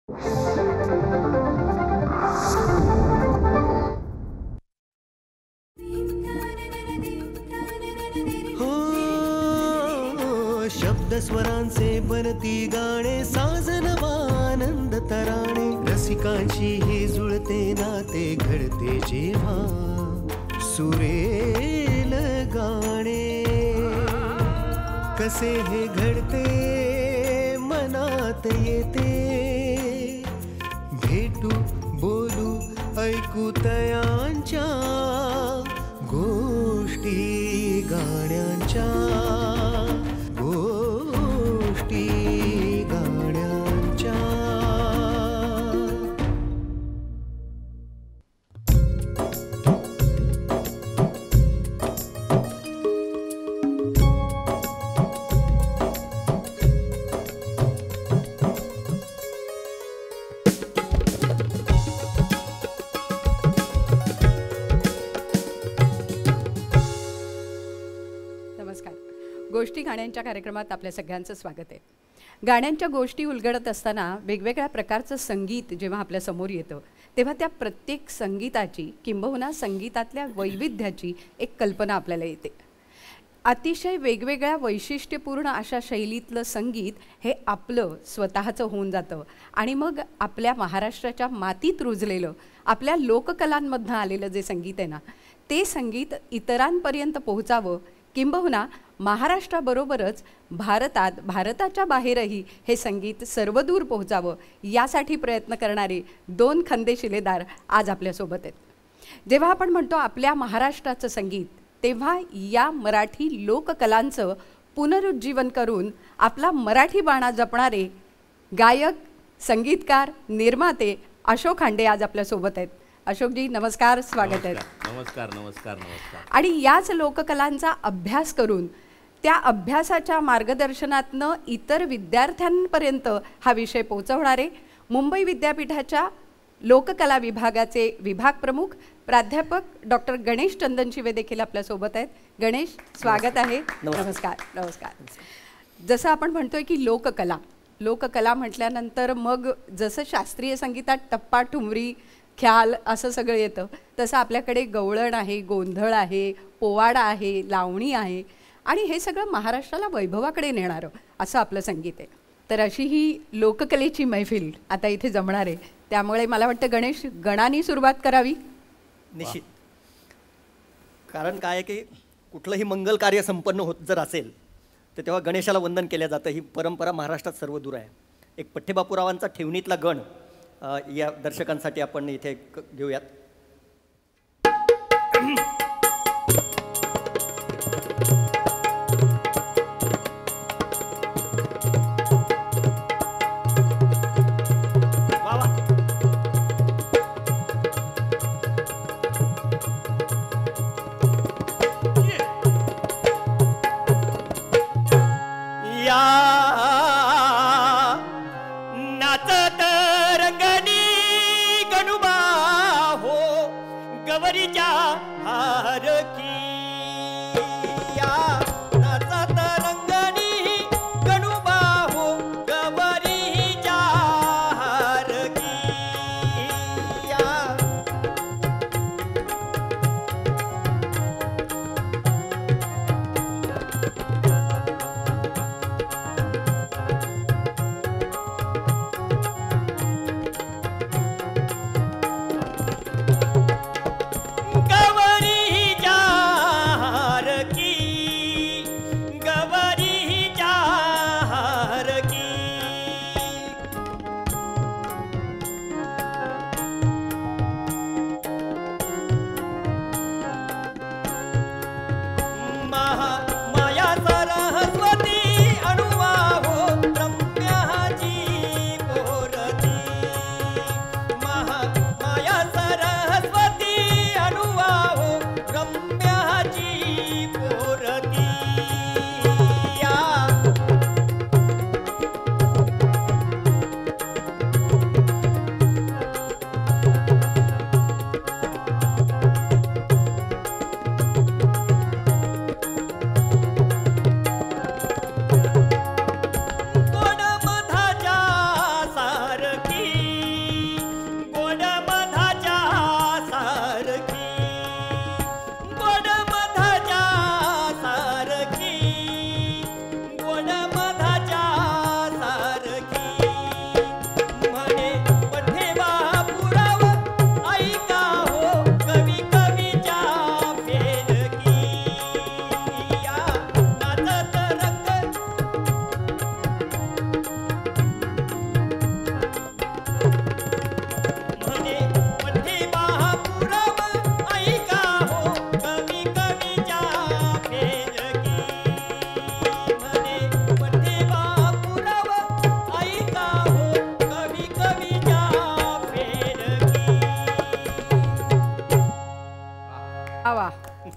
हो शब्द स्वरांचे बनती गाणे साजनवानंद तराणे रसिकांची ही जुळते नाते घडते जेव्हा सुरेल गाणे कसे हे घडते मनात येते भेटू बोलू ऐकू तयांच्या गोष्टी गाण्यांच्या गोष्टी गाण्यांच्या. गोष्टी गाण्यांच्या कार्यक्रमात आपल्या सगळ्यांचं स्वागत आहे. गाण्यांच्या गोष्टी उलगडत असताना वेगवेगळ्या प्रकारचं संगीत जेव्हा आपल्या समोर येतं तेव्हा त्या प्रत्येक संगीताची किंबहुना संगीतातल्या वैविध्याची एक कल्पना आपल्याला येते. अतिशय वेगवेगळ्या वैशिष्ट्यपूर्ण अशा शैलीतलं संगीत हे आपलं स्वतःचं होऊन जातं आणि मग आपल्या महाराष्ट्राच्या मातीत रुजलेलं आपल्या लोककलांमधनं आलेलं जे संगीत आहे ना ते संगीत इतरांपर्यंत पोहोचावं किंबहुना महाराष्ट्राबरोबरच भारताच्या बाहेरही हे संगीत सर्वदूर पोहोचावं यासाठी प्रयत्न करणारे दोन खंदे शिलेदार आज आपल्यासोबत आहेत. जेव्हा आपण म्हणतो आपल्या महाराष्ट्राचं संगीत तेव्हा या मराठी लोककलांचं पुनरुज्जीवन करून आपला मराठी बाणा जपणारे गायक संगीतकार निर्माते अशोक खांडे आज आपल्यासोबत आहेत. अशोकजी नमस्कार, स्वागत आहे. नमस्कार नमस्कार नमस्कार. आणि याच लोककलांचा अभ्यास करून त्या अभ्यासाच्या मार्गदर्शनातनं इतर विद्यार्थ्यांपर्यंत हा विषय पोहोचवणारे मुंबई विद्यापीठाच्या लोककला विभागाचे विभाग प्रमुख प्राध्यापक डॉक्टर गणेश चंदनशिवे देखील आपल्यासोबत आहेत. गणेश, स्वागत आहे. नमस्कार. नमस्कार. जसं आपण म्हणतोय की लोककला म्हटल्यानंतर मग जसं शास्त्रीय संगीतात टप्पा ठुमरी ख्याल असं सगळं येतं तसं आपल्याकडे गवळण आहे, गोंधळ आहे, पोवाडा आहे, लावणी आहे आणि हे सगळं महाराष्ट्राला वैभवाकडे नेणारं असं आपलं संगीत आहे. तर अशी ही लोककलेची मैफिल आता इथे जमणार आहे. त्यामुळे मला वाटतं गणेश गणाने सुरुवात करावी. निश्चित. कारण काय आहे की कुठलंही मंगल कार्य संपन्न होत जर असेल तर तेव्हा गणेशाला वंदन केलं जातं. ही परंपरा महाराष्ट्रात सर्वदूर आहे. एक पठ्ठेबापूरावांचा ठेवणीतला गण या दर्शकांसाठी आपण इथे घेऊयात. गवरी जा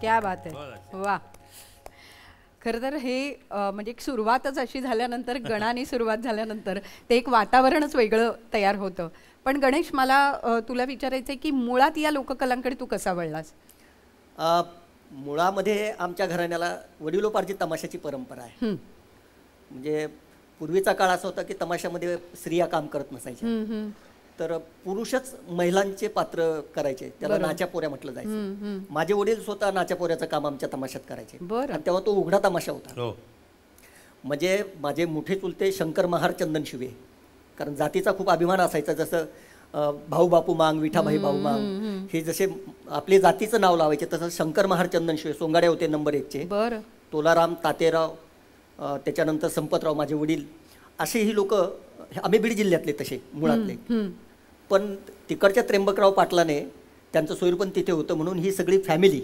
क्या बात आहे, वा. खरं तर हे म्हणजे एक सुरुवातच अशी झाल्यानंतर, गणाने सुरुवात झाल्यानंतर ते एक वातावरणच वेगळं तयार होतं. पण गणेश, मला तुला विचारायचं आहे की मुळात या लोककलांकडे तू कसा वळलास? मुळामध्ये आमच्या घराण्याला वडिलोपार्जित तमाशाची परंपरा आहे. म्हणजे पूर्वीचा काळ असा होता की तमाशामध्ये स्त्रिया काम करत नसायच्या, तर पुरुषच महिलांचे पात्र करायचे, त्याला नाच्या पोऱ्या म्हटलं जायचं. माझे वडील स्वतः नाच्या पोऱ्याचं काम आमच्या तमाशात करायचे, आणि तेव्हा तो उघडा तमाशा होता. म्हणजे माझे मोठे चुलते शंकर महार चंदन शिवे, कारण जातीचा खूप अभिमान असायचा. जसं भाऊ बापू मांग, विठाभाई भाऊ मांग, हे जसे आपले जातीचं नाव लावायचे, तसं शंकर महार चंदन शिवे सोंगाडे होते नंबर 1चे. तोलाराम तातेराव, त्याच्यानंतर संपतराव माझे वडील, असे ही लोक. आम्ही बीड जिल्ह्यातले तसे मुळातले, पण तिकडच्या त्र्यंबकराव पाटलाने त्यांचं सोयीरपण तिथे होतं म्हणून ही सगळी फॅमिली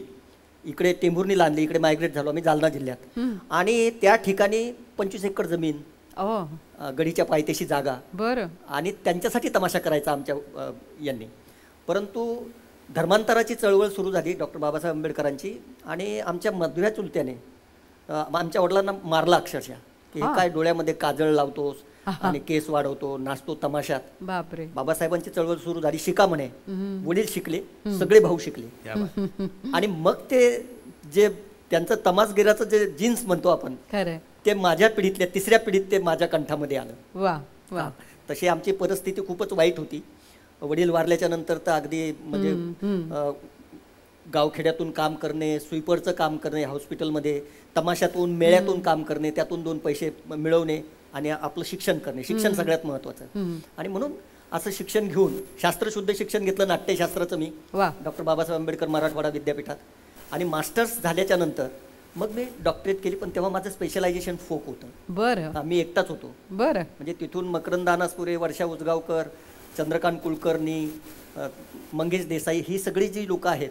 इकडे टेंभुर्णीला आणली. इकडे मायग्रेट झालो आम्ही जालना जिल्ह्यात, आणि त्या ठिकाणी 25 एकर जमीन, गडीच्या पायथ्याशी जागा, आणि त्यांच्यासाठी तमाशा करायचा आमच्या यांनी. परंतु धर्मांतराची चळवळ सुरू झाली डॉक्टर बाबासाहेब आंबेडकरांची, आणि आमच्या मधव्या चुलत्याने आमच्या वडिलांना मारला अक्षरशः, की हे काय डोळ्यामध्ये काजळ लावतोस आणि केस वाढवतो, नाचतो तमाशात. बापरे. बाबासाहेबांची चळवळ सुरू झाली, शिका म्हणे. वडील शिकले, सगळे भाऊ शिकले, आणि मग ते जे त्यांचं तमासगिराचं जे जीन्स म्हणतो आपण, ते माझ्या पिढीतल्या 3ऱ्या पिढीत ते माझ्या कंठामध्ये आलं. तशी आमची परिस्थिती खूपच वाईट होती. वडील वारल्याच्या नंतर तर अगदी म्हणजे गावखेड्यातून काम करणे, स्वीपरचं काम करणे, हॉस्पिटलमध्ये तमाशातून मेळ्यातून काम करणे, त्यातून 2 पैसे मिळवणे आणि आपलं शिक्षण करणे. शिक्षण सगळ्यात महत्त्वाचं. आणि म्हणून असं शिक्षण घेऊन, शास्त्रशुद्ध शिक्षण घेतलं नाट्यशास्त्राचं मी डॉक्टर बाबासाहेब आंबेडकर मराठवाडा विद्यापीठात, आणि मास्टर्स झाल्याच्या नंतर मग मी डॉक्टरेट केली. पण तेव्हा माझं स्पेशलायझेशन फोक होतं. मी एकटाच होतो. म्हणजे तिथून मकरंद अनासपुरे, वर्षा उजगावकर, चंद्रकांत कुलकर्णी, मंगेश देसाई, ही सगळी जी लोक आहेत,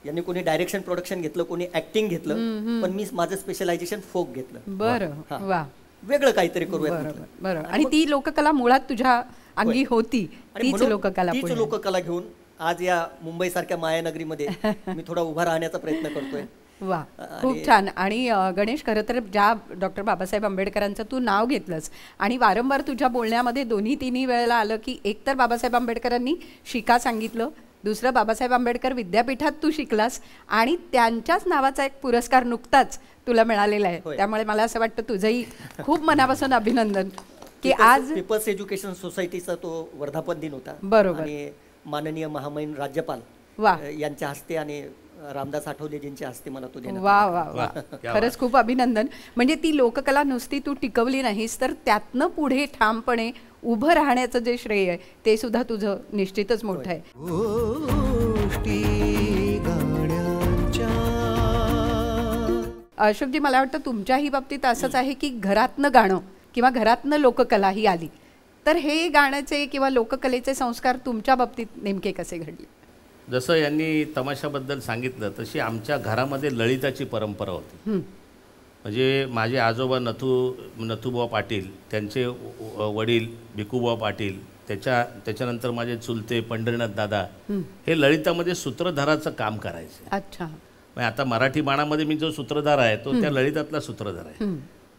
यांनी कोणी डायरेक्शन प्रोडक्शन घेतलं, कोणी ऍक्टिंग घेतलं, पण मी माझं स्पेशलायझेशन फोक घेतलं. वेगळं काहीतरी करूया. आणि ती लोककला मुळात तुझ्या अंगी होती, तीच लोककला घेऊन आज या मुंबई सारख्या मायानगरीमध्ये मी थोडा उभा राहण्याचा प्रयत्न करतोय. वा, खूप छान. आणि गणेश, खरं तर ज्या डॉक्टर बाबासाहेब आंबेडकरांचं तू नाव घेतलंस, आणि वारंवार तुझ्या बोलण्यामध्ये 2-3 वेळेला आलं की एक तर बाबासाहेब आंबेडकरांनी शिका सांगितलं, दुसरं बाबासाहेब आंबेडकर विद्यापीठात तू शिकलास, आणि त्यांच्याच नावाचा एक पुरस्कार नुकताच तुला मिळालेला आहे. त्यामुळे मला असं वाटतं तुझंही खूप मनापासून अभिनंदन की आज पीपल्स एज्युकेशन सोसायटीचा तो वर्धापन दिन होता. आणि माननीय महामहिम राज्यपाल यांच्या हस्ते आणि रामदास आठवलेजींच्या हस्ते मला तो देण्यात वा वा वा. खरंच खूप अभिनंदन. म्हणजे ती लोककला नुसती तू टिकवली नाहीस, तर त्यातनं पुढे ठामपणे उभं राहण्याचं जे श्रेय आहे ते सुद्धा तुझं निश्चितच मोठं आहे. अशोकजी, मला वाटतं तुमच्याही बाबतीत असंच आहे की घरातनं गाणं किंवा घरातनं लोककला ही आली, तर हे गाण्याचे किंवा लोककलेचे संस्कार तुमच्या बाबतीत नेमके कसे घडले? जसं यांनी तमाशाबद्दल सांगितलं तशी आमच्या घरामध्ये ललिताची परंपरा होती. म्हणजे माझे आजोबा नथुबुवा पाटील, त्यांचे वडील भिकूबुवा पाटील, त्याच्यानंतर माझे चुलते पंढरीनाथ दादा, हे ललितामध्ये सूत्रधाराचं काम करायचे. अच्छा. म्हणजे आता मराठी बाणामध्ये मी जो सूत्रधार आहे तो त्या ललितातला सूत्रधार आहे.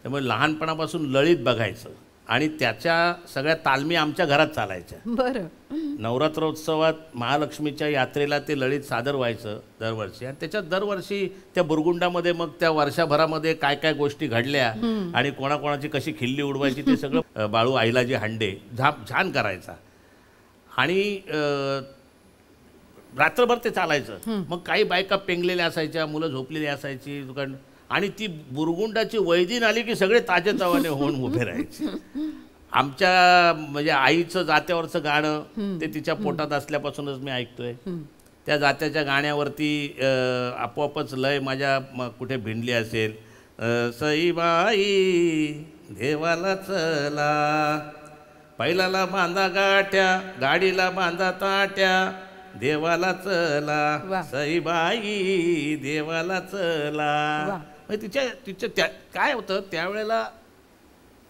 त्यामुळे लहानपणापासून ललित बघायचं, आणि त्याच्या सगळ्या तालमी आमच्या घरात चालायच्या. बरं. नवरात्रोत्सवात महालक्ष्मीच्या यात्रेला ते ललित सादर व्हायचं दरवर्षी, आणि त्याच्यात दरवर्षी त्या बुरगुंडामध्ये मग त्या वर्षभरामध्ये काय काय गोष्टी घडल्या आणि कोणाकोणाची कशी खिल्ली उडवायची ते सगळं बाळू आईलाजी हांडे छान करायचा. आणि रात्रभर ते चालायचं. मग काही बायका पेंगलेल्या असायच्या, मुलं झोपलेली असायची, आणि ती बुरगुंडाची वैदिन आली की सगळे ताजेतवाने होऊन उभे राहायचे. आमच्या म्हणजे आईचं जात्यावरचं गाणं ते तिच्या पोटात असल्यापासूनच मी ऐकतोय. त्या जात्याच्या गाण्यावरती आपोआपच लय माझ्या कुठे भिंडली असेल, सईबाई देवाला चला, पहिल्याला बांधा गाठ्या, गाडीला बांधा ताट्या, देवाला चला सईबाई देवाला चला. तिच्या त्या काय होतं त्यावेळेला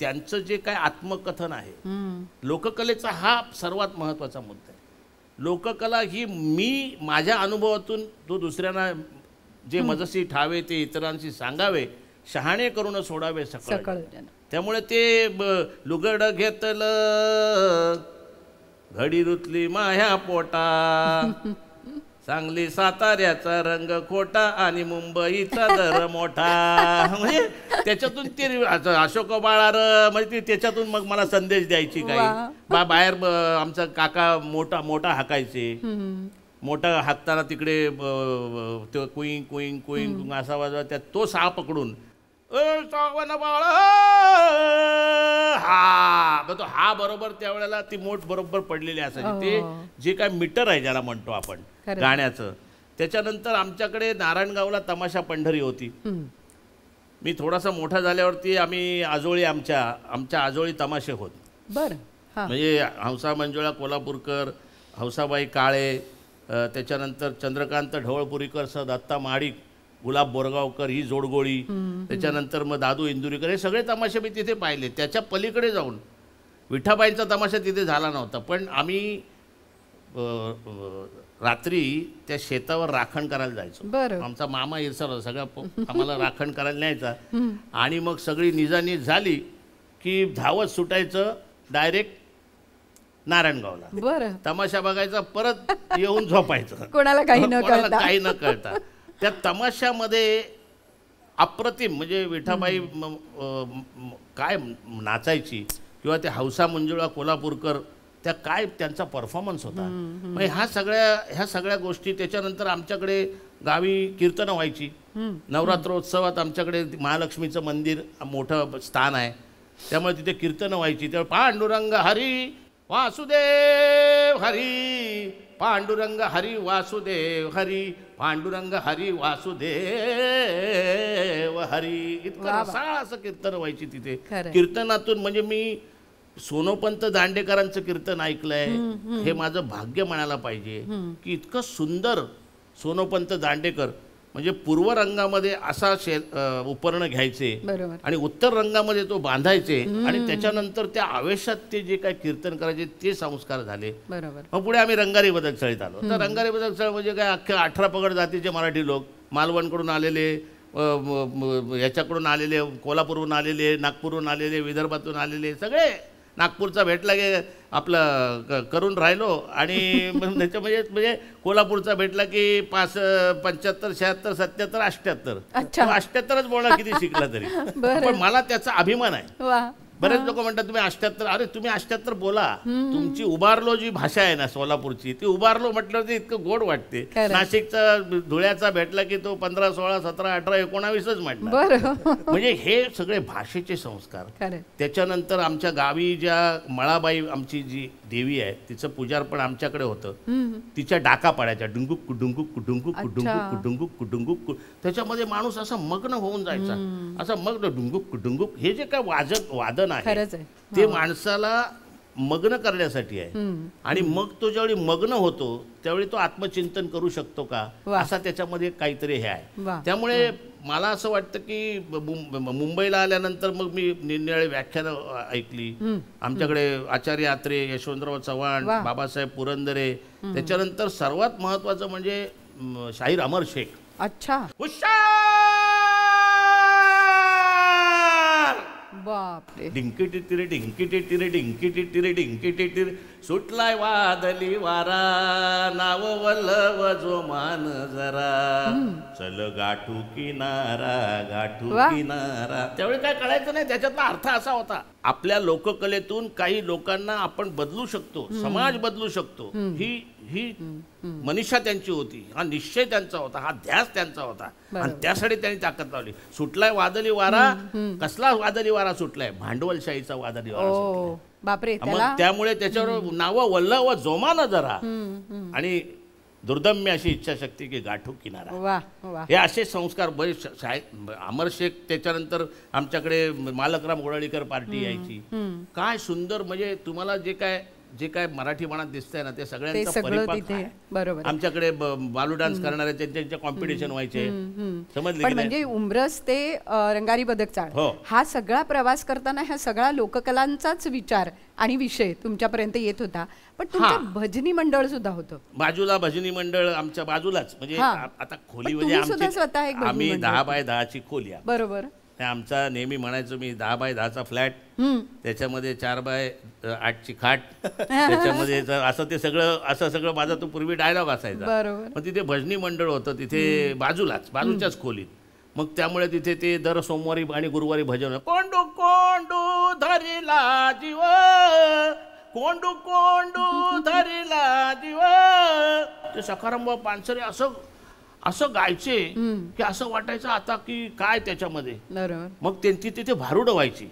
त्यांचं जे काय आत्मकथन आहे, लोककलेचा हा सर्वात महत्त्वाचा मुद्दा आहे. लोककला ही मी माझ्या अनुभवातून तो दुसऱ्यांना जे मजसी ठावे ते इतरांशी सांगावे, शहाणे करून सोडावे सकळ. सकळ जन. त्यामुळे ते लुगड घेतलं घडी रुतली माह्या पोटा, सांगली साताऱ्याचा रंग खोटा आणि मुंबईचा दर मोठा. म्हणजे त्याच्यातून ते अशोक बाळार म्हणजे त्याच्यातून मग मला संदेश द्यायची काही. बाहेर आमचा काका मोठा मोठा हाकायचे. मोठा हाकताना तिकडे तो कुईंग कुईंग कुईंग असा वाजवा, त्यात तो सहा पकडून बाळा हा, तो हा बरोबर त्यावेळेला ती मोठ बरोबर पडलेली असायची. ते जे काय मीटर आहे ज्याला म्हणतो आपण गाण्याचं. त्याच्यानंतर आमच्याकडे नारायणगावला तमाशा पंढरी होती. मी थोडासा मोठा झाल्यावरती आम्ही आजोळी आमच्या आजोळी तमाशे होत. बरं. म्हणजे हंसा मंजुळा कोल्हापूरकर, हंसाबाई काळे, त्याच्यानंतर चंद्रकांत ढवळपुरीकर, स दत्ता महाडिक, गुलाब बोरगावकर ही जोडगोळी, त्याच्यानंतर मग दादू इंदुरीकर, हे सगळे तमाशे मी तिथे पाहिले. त्याच्या पलीकडे जाऊन विठाबाईंचा तमाशा तिथे झाला नव्हता, पण आम्ही रात्री त्या शेतावर राखण करायला जायचो. बरं. आमचा मामा इरसर सगळा आम्हाला राखण करायला न्यायचा. आणि मग सगळी निजानीज झाली की धावत सुटायचं डायरेक्ट नारायणगावला. बरं. तमाशा बघायचा, परत येऊन झोपायचं. कोणाला काही न कळता. काही न कळता. त्या तमाशामध्ये अप्रतिम म्हणजे विठाबाई काय नाचायची, किंवा ते हौसा मंजुळा कोल्हापूरकर त्या काय त्यांचा परफॉर्मन्स होता. म्हणजे ह्या सगळ्या गोष्टी. त्याच्यानंतर आमच्याकडे गावी कीर्तनं व्हायची. नवरात्रोत्सवात आमच्याकडे महालक्ष्मीचं मंदिर मोठं स्थान आहे, त्यामुळे तिथे कीर्तनं व्हायची. त्यामुळे पांडुरंग हरी वासुदेव हरी, पांडुरंग हरी वासुदेव हरी, पांडुरंग हरी वासुदेव हरी, इतकं रसाळ असं कीर्तन व्हायची तिथे. कीर्तनातून म्हणजे मी सोनोपंत दांडेकरांचं कीर्तन ऐकलंय, हे माझं भाग्य म्हणायला पाहिजे की इतकं सुंदर सोनोपंत दांडेकर म्हणजे पूर्व रंगामध्ये असा उपकरण घ्यायचे आणि उत्तर रंगामध्ये तो बांधायचे, आणि त्याच्यानंतर त्या आवेशात ते जे काय कीर्तन करायचे ते संस्कार झाले. मग पुढे आम्ही रंगारी बदक चळीत आलो. तर रंगारी बदक चळ म्हणजे काय, अख्ख्या 18 पगड जातीचे मराठी लोक, मालवणकडून आलेले, याच्याकडून आलेले, कोल्हापूरहून आलेले, नागपूरहून आलेले, विदर्भातून आलेले, सगळे नागपूरचा भेटला की आपलं करून राहिलो. आणि म्हणजे कोल्हापूरचा भेटला की 75, 76, 77, 78. 78च बोलणं किती शिकला तरी, पण मला त्याचा अभिमान आहे. बरेच लोक म्हणतात तुम्ही 78, अरे तुम्ही 78 बोला. तुमची उभारलो जी भाषा आहे ना सोलापूरची, ती उभारलो म्हटलं ते इतकं गोड वाटते. नाशिकचा धुळ्याचा भेटला की तो 15, 16, 17, 18, 19च म्हटलं. म्हणजे हे सगळे भाषेचे संस्कार. त्याच्यानंतर आमच्या गावी ज्या मळाबाई आमची जी देवी आहे तिचं पुजारपण आमच्याकडे होतं. तिच्या डाका पाडायच्या, डुंगुक कुडुंगुक कुडुंगुक कुडुंगुक कुडुंगुक कुडुंगुक. त्याच्यामध्ये माणूस असा मग्न होऊन जायचा, असा मग्न डुंगुक कुडुंगुक. हे जे काय वादन आहे ते माणसाला मग्न करण्यासाठी आहे. आणि मग तो ज्यावेळी मग्न होतो त्यावेळी तो आत्मचिंतन करू शकतो का, असा त्याच्यामध्ये काहीतरी हे आहे. त्यामुळे मला असं वाटतं की मुंबईला आल्यानंतर मग मी निरनिराळी व्याख्यानं ऐकली. आमच्याकडे आचार्य आत्रे, यशवंतराव चव्हाण, बाबासाहेब पुरंदरे, त्याच्यानंतर सर्वात महत्वाचं म्हणजे शाहीर अमर शेख. बापरे. डिंकी टिरे डिंकी टिरे डिंकी टिरे डिंकी टिरे, सुटलाय वादली वारा, नाव वल्लव जो मान जरा, चल गाठू किनारा गाठू किनारा. त्यावेळी काय कळायचं नाही, त्याच्यातला अर्थ असा होता, आपल्या लोककलेतून काही लोकांना आपण बदलू शकतो, समाज बदलू शकतो. ही मनीषा त्यांची होती, हा निश्चय त्यांचा होता, हा ध्यास त्यांचा होता, आणि त्यासाठी त्यांनी ताकद लावली. सुटलाय वादळी वारा, कसला वादळी वारा सुटलाय, भांडवलशाहीचा वादळी वारा सुटलाय. बापरे. त्यामुळे त्याच्यावर नावं वल्लव जोमानं जरा, आणि दुर्दम्य अशी इच्छाशक्ती की गाठू किनारा. हे असे संस्कार बरेच. अमर शेख, त्याच्यानंतर आमच्याकडे मालकराम गोळाळीकर पार्टी यायची. काय सुंदर, म्हणजे तुम्हाला जे काय जे काय मराठी मनात दिसतंय ना ते ते सगळ्यांचा सगळं परिपाक तिथे आहे. बरोबर. आमच्याकडे बालू डान्स करणारे त्यांच्या कॉम्पिटिशन व्हायचे, समजले पण की नाही? म्हणजे उमरस ते रंगारी बदक चाळ हो. हा सगळा प्रवास करताना ह्या सगळ्या लोककलांचाच विचार आणि विषय तुमच्यापर्यंत येत होता. पण तुमचं भजनी मंडळ सुद्धा होतं. बाजूला भजनी मंडळ आमच्या बाजूलाच, म्हणजे हा. आता खोली पण म्हणजे तुम्ही सुद्धा स्वतः एक आमची भजनी आम्ही मंडळ 10 बाय 10ची खोली आहे. बरोबर. आमचा नेहमी म्हणायचो मी 10 बाय 10चा फ्लॅट, त्याच्यामध्ये 4 बाय 8ची खाट, त्याच्यामध्ये असं ते सगळं असं सगळं माझा तो पूर्वी डायलॉग असायचा. बरोबर. मग तिथे भजनी मंडळ होतं तिथे बाजूच्याच खोलीत. मग त्यामुळे तिथे ते दर सोमवारी आणि गुरुवारी भजन, कोंडू कोंडू धरिला जीव, कोंडू कोंडू धरिला जीव, ते सखारामबाबा पानसरे असं गायचे की असं वाटायचं आता की काय त्याच्यामध्ये. बरोबर. मग त्यांची तिथे भारुडं व्हायची,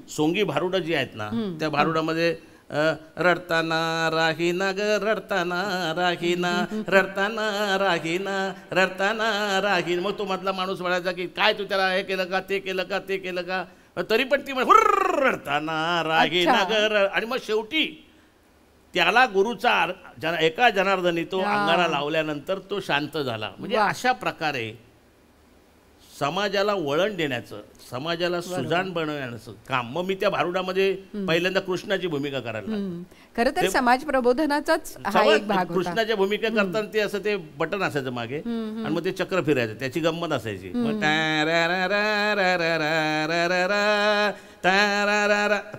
सोंगी भारुडं जी आहेत ना, त्या भारुडामध्ये रडताना राहीना ग रडताना राहीना, रडताना राहीना, रडताना राहीन. मग तो मधला माणूस म्हणायचा की काय तू त्याला हे केलं का, ते केलं का, ते केलं का, तरी पण ती रडताना राहीना ग. आणि मग शेवटी त्याला गुरुचा एका जनार्दनी तो अंगारा लावल्यानंतर तो शांत झाला. म्हणजे अशा प्रकारे समाजाला वळण देण्याचं, समाजाला सुजाण बनवण्याचं काम. मग मी त्या भारुडामध्ये पहिल्यांदा कृष्णाची भूमिका करायला लागलो. खरं तर समाज प्रबोधनाचाच हा एक भाग होता. कृष्णाच्या भूमिका करताना ते असं ते बटन असायचं मागे आणि मग ते चक्र फिरायचं, त्याची गंमत असायची. मग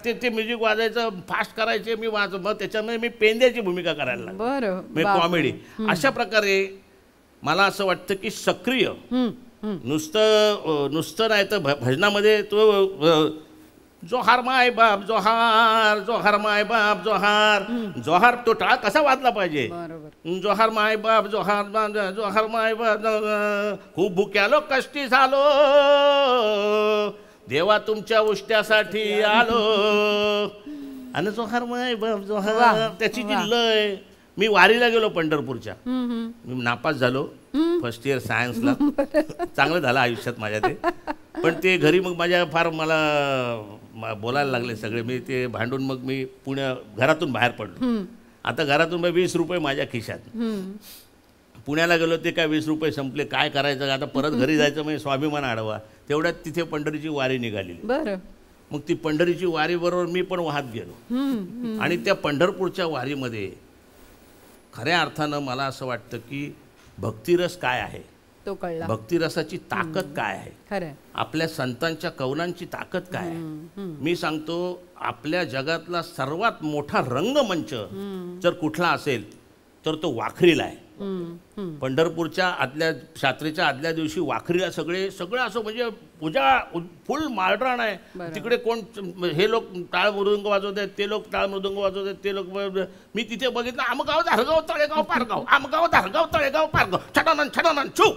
ते म्युझिक वाजायचं, फास्ट करायचे, मी मग त्याच्यामध्ये मी पेंद्याची भूमिका करायला लागलो. बरं. मी कॉमेडी. अशा प्रकारे मला असं वाटतं की सक्रिय नुसतं नाही तर भजनामध्ये तो जोहार माय बाप जोहार, जोहार माय बाप जोहार, जोहार तो टाळ कसा वाजला पाहिजे. जोहार माय बाप जोहार, जोहार माय बाप, खूप भुक्यालो कष्टी झालो, देवा तुमच्या उष्ट्यासाठी आलो, आणि जोहार माय बाप जोहार. त्याची जी लय. मी वारीला गेलो पंढरपूरच्या, मी नापास झालो फर्स्ट इयर सायन्सला, चांगलं झालं आयुष्यात माझ्या ते. पण ते घरी मग माझ्या फार मला बोलायला लागले सगळे. मी ते भांडून मग मी घरातून बाहेर पडलो. आता घरातून 20 रुपये माझ्या खिशात. पुण्याला गेलो, ते काय 20 रुपये संपले, काय करायचं आता, परत घरी जायचं म्हणजे स्वाभिमान आडवा. तेवढ्यात तिथे पंढरीची वारी निघाली. मग ती पंढरीची वारी बरोबर मी पण वाहत गेलो. आणि त्या पंढरपूरच्या वारीमध्ये खऱ्या अर्थानं मला असं वाटतं की भक्तिरस काय आहे तो कळला. भक्तिरसाची ताकद काय आहे, खरं आपल्या संतांच्या कवनांची ताकद काय आहे. मी सांगतो, आपल्या जगातला सर्वात मोठा रंगमंच जर कुठला असेल तर तो वाखरीला आहे. पंढरपूरच्या यात्रेच्या आदल्या दिवशी वाखरीला सगळं असं म्हणजे पूजा फुल माळराण आहे. तिकडे कोण हे लोक टाळ मृदुंग वाजवत आहेत, ते लोक टाळ मृदुंग वाजवत आहेत, ते लोक. मी तिथे बघितलं, आमगाव धारगाव तळेगाव पारगाव, आमगाव धारगाव तळेगाव पारगाव, छटानन छटानन छू,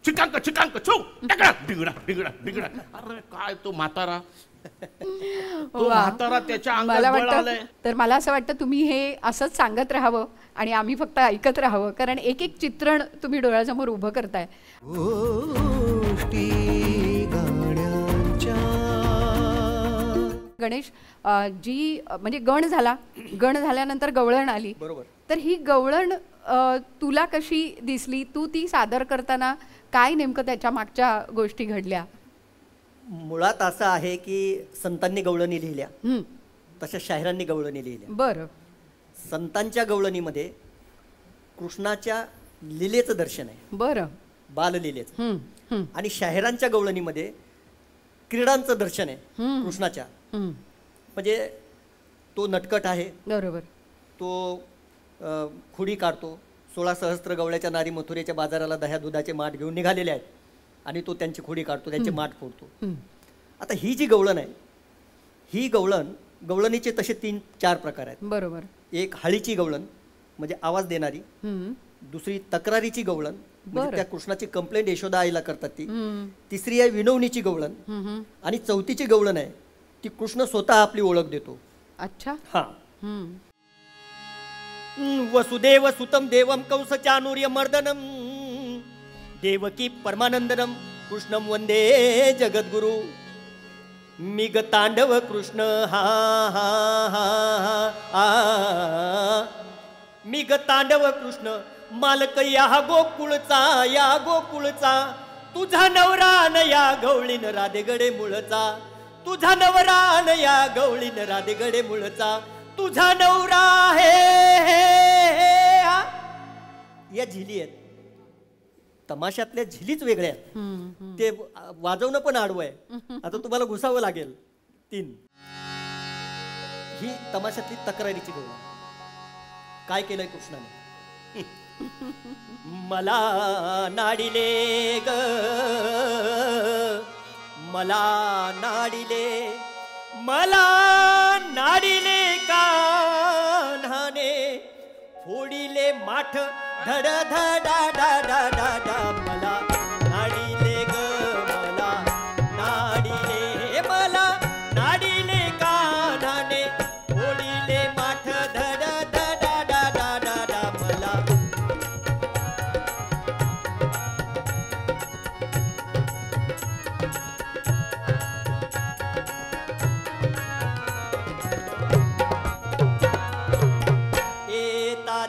चिकांक चिकांक छू, टकडा बिगडा बिगडा बिगडा. अरे काय तो म्हातारा, तो म्हातारा त्याच्या अंगात बळ आलंय. तर मला असं वाटतं तुम्ही हे असंच सांगत राहावं आणि आम्ही फक्त ऐकत राहावं, कारण एक एक चित्रण तुम्ही डोळ्यासमोर उभं करताय. गणेश जी म्हणजे गण झाल्यानंतर गवळण आली. बरोबर. तर ही गवळण तुला कशी दिसली, तू ती सादर करताना काय नेमकं त्याच्या मागच्या गोष्टी घडल्या? मुळात असं आहे की संतांनी गवळणी लिहिल्या, तशा शाहिरांनी गवळणी लिहिल्या. बरं. संतांच्या गवळणीमध्ये कृष्णाच्या लीलेचं दर्शन आहे. बरं. बाललीलेचं. आणि शाहिरांच्या गवळणीमध्ये क्रीडांचं दर्शन आहे कृष्णाच्या. म्हणजे तो नटकट आहे. बरोबर. तो खुडी काढतो. 16 सहस्त्र गवळ्याच्या नारी मथुरेच्या बाजाराला दह्या दुधाचे माठ घेऊन निघालेले आहेत आणि तो त्यांची खुडी काढतो, त्यांचे माठ फोडतो. आता ही जी गवळण आहे, ही गवळणीचे तसे 3-4 प्रकार आहेत. बरोबर. एक हळीची गवळण म्हणजे आवाज देणारी, दुसरी तक्रारीची गवळण म्हणजे त्या कृष्णाची कंप्लेंट यशोदा आईला करतात ती, तिसरी आहे विनवणीची गवळण, आणि चौथीची गवळण आहे ती कृष्ण स्वतः आपली ओळख देतो. अच्छा. हा. वसुदेव सुतम देवम कंस चाणूर्य मर्दनम देवकी परमानंदनम कृष्णम वंदे जगद्गुरु. मी ग तांडव कृष्ण हा हा हा हा आ मी ग तांडव कृष्ण मालक या गोकुळचा तुझा नवरान या गवळीन राधेगडे मुळचा तुझा नवरान या गवळीन राधेगडे मुळचा तुझा नवरा हे या झिली आहेत. तमाशातल्या झिलीच वेगळ्या आहेत. ते वाजवणं पण आडवं आहे. आता तुम्हाला घुसावं लागेल. 3 ही तमाशातली तक्रारीची गवळ. काय केलंय कृष्णाने? मला नाडिले ग मला नाडिले कान्हाने फोडिले माठ धड धडा डा डा डा डा मला नाडिले ग मला नाडिले कान्हाने फोडिले माठ धड धडा डा डा डा डा मला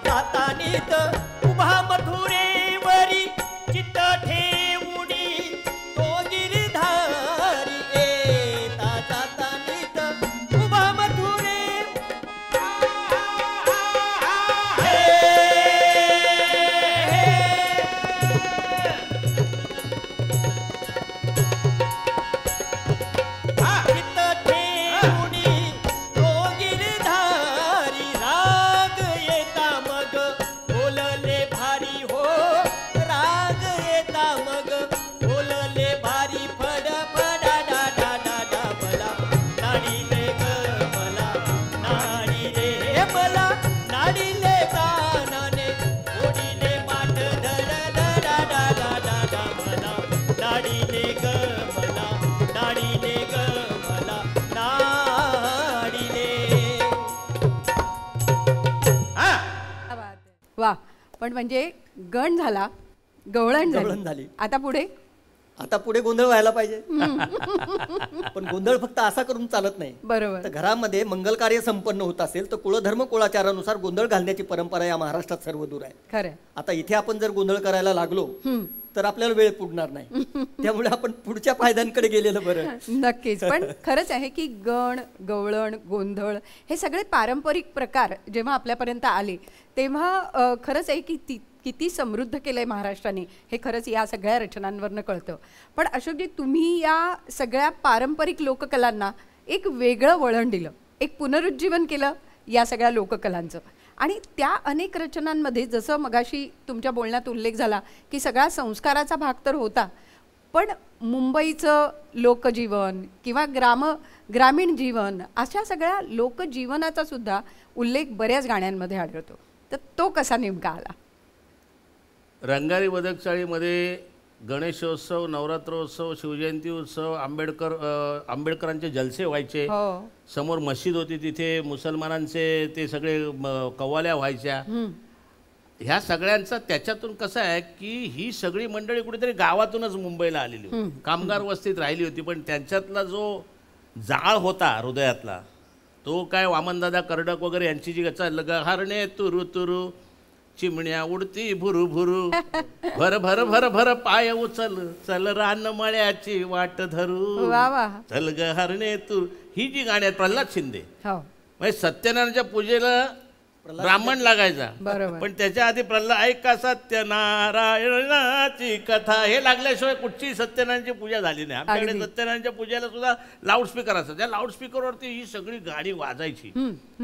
जातानीत उभा मथुरेवरी चित्त ठेवुनी तो गिरधारी येता जातानीत उभा मथुरे चित्त ठेवुनी तो गिरधारी राग येता मग बोलले भारी हो राग येता मग बोलले भारी फड फडा डा डा डा डा मला नाडिले ग मला नाडिले कानाने ओढिले माठ धड धडा डा डा डा डा मला नाडिले ग मला नाडिले वा. पण म्हणजे गण झाला, गवळण गवळण झाली. आता पुढे गोंधळ व्हायला पाहिजे. पण गोंधळ फक्त असा करून चालत नाही. बरोबर. तर घरामध्ये मंगल कार्य संपन्न होत असेल तर कुळधर्म कुळाचारानुसार गोंधळ घालण्याची परंपरा या महाराष्ट्रात सर्वदूर आहे. खरं. आता इथे आपण जर गोंधळ करायला लागलो तर आपल्याला वेळ पुरणार नाही. त्यामुळे आपण पुढच्या फायद्यांकडे गेलेलं बरं. नक्कीच. पण खरंच आहे की गण, गवळण, गोंधळ हे सगळे पारंपरिक प्रकार जेव्हा आपल्यापर्यंत आले तेव्हा खरंच आहे की किती समृद्ध केलंय महाराष्ट्राने हे खरंच या सगळ्या रचनांवरनं कळतं. पण अशोकजी, तुम्ही या सगळ्या पारंपरिक लोककलांना एक वेगळं वळण दिलं, एक पुनरुज्जीवन केलं या सगळ्या लोककलांचं. आणि त्या अनेक रचनांमध्ये जसं मगाशी तुमच्या बोलण्यात उल्लेख झाला की सगळा संस्काराचा भाग तर होता, पण मुंबईचं लोकजीवन किंवा ग्रामीण जीवन अशा सगळ्या लोकजीवनाचा सुद्धा उल्लेख बऱ्याच गाण्यांमध्ये आढळतो. तर तो कसा नेमका आला? रंगारी बदकचाळीमध्ये गणेशोत्सव, नवरात्रोत्सव, शिवजयंती उत्सव, आंबेडकरांचे जलसे व्हायचे. समोर मशीद होती, तिथे मुसलमानांचे ते सगळे कव्वाल्या व्हायच्या. ह्या सगळ्यांचा त्याच्यातून कसं आहे की ही सगळी मंडळी कुठेतरी गावातूनच मुंबईला आलेली होती, कामगार वस्तीत राहिली होती. पण त्यांच्यातला जो जाळ होता हृदयातला तो काय वामनदादा कर्डक वगैरे यांची जी हरणे तुरु तुरु चिमण्या उडती भुरू भुरू भर भर भर भर पाय उचल चल रान मळ्याची वाट धरू चल ग हरणे तू, ही जी गाणी आहेत प्रल्हाद शिंदे. म्हणजे सत्यनारायणच्या पूजेला ब्राह्मण लागायचा, पण त्याच्या आधी प्रल्हाद ऐका सत्यनारायणाची कथा हे लागल्याशिवाय कुठची सत्यनारायणची पूजा झाली नाही. आपल्याकडे सत्यनारायणच्या पूजेला सुद्धा लाऊडस्पीकर असतात, त्या लाऊडस्पीकरवरती ही सगळी गाणी वाजायची.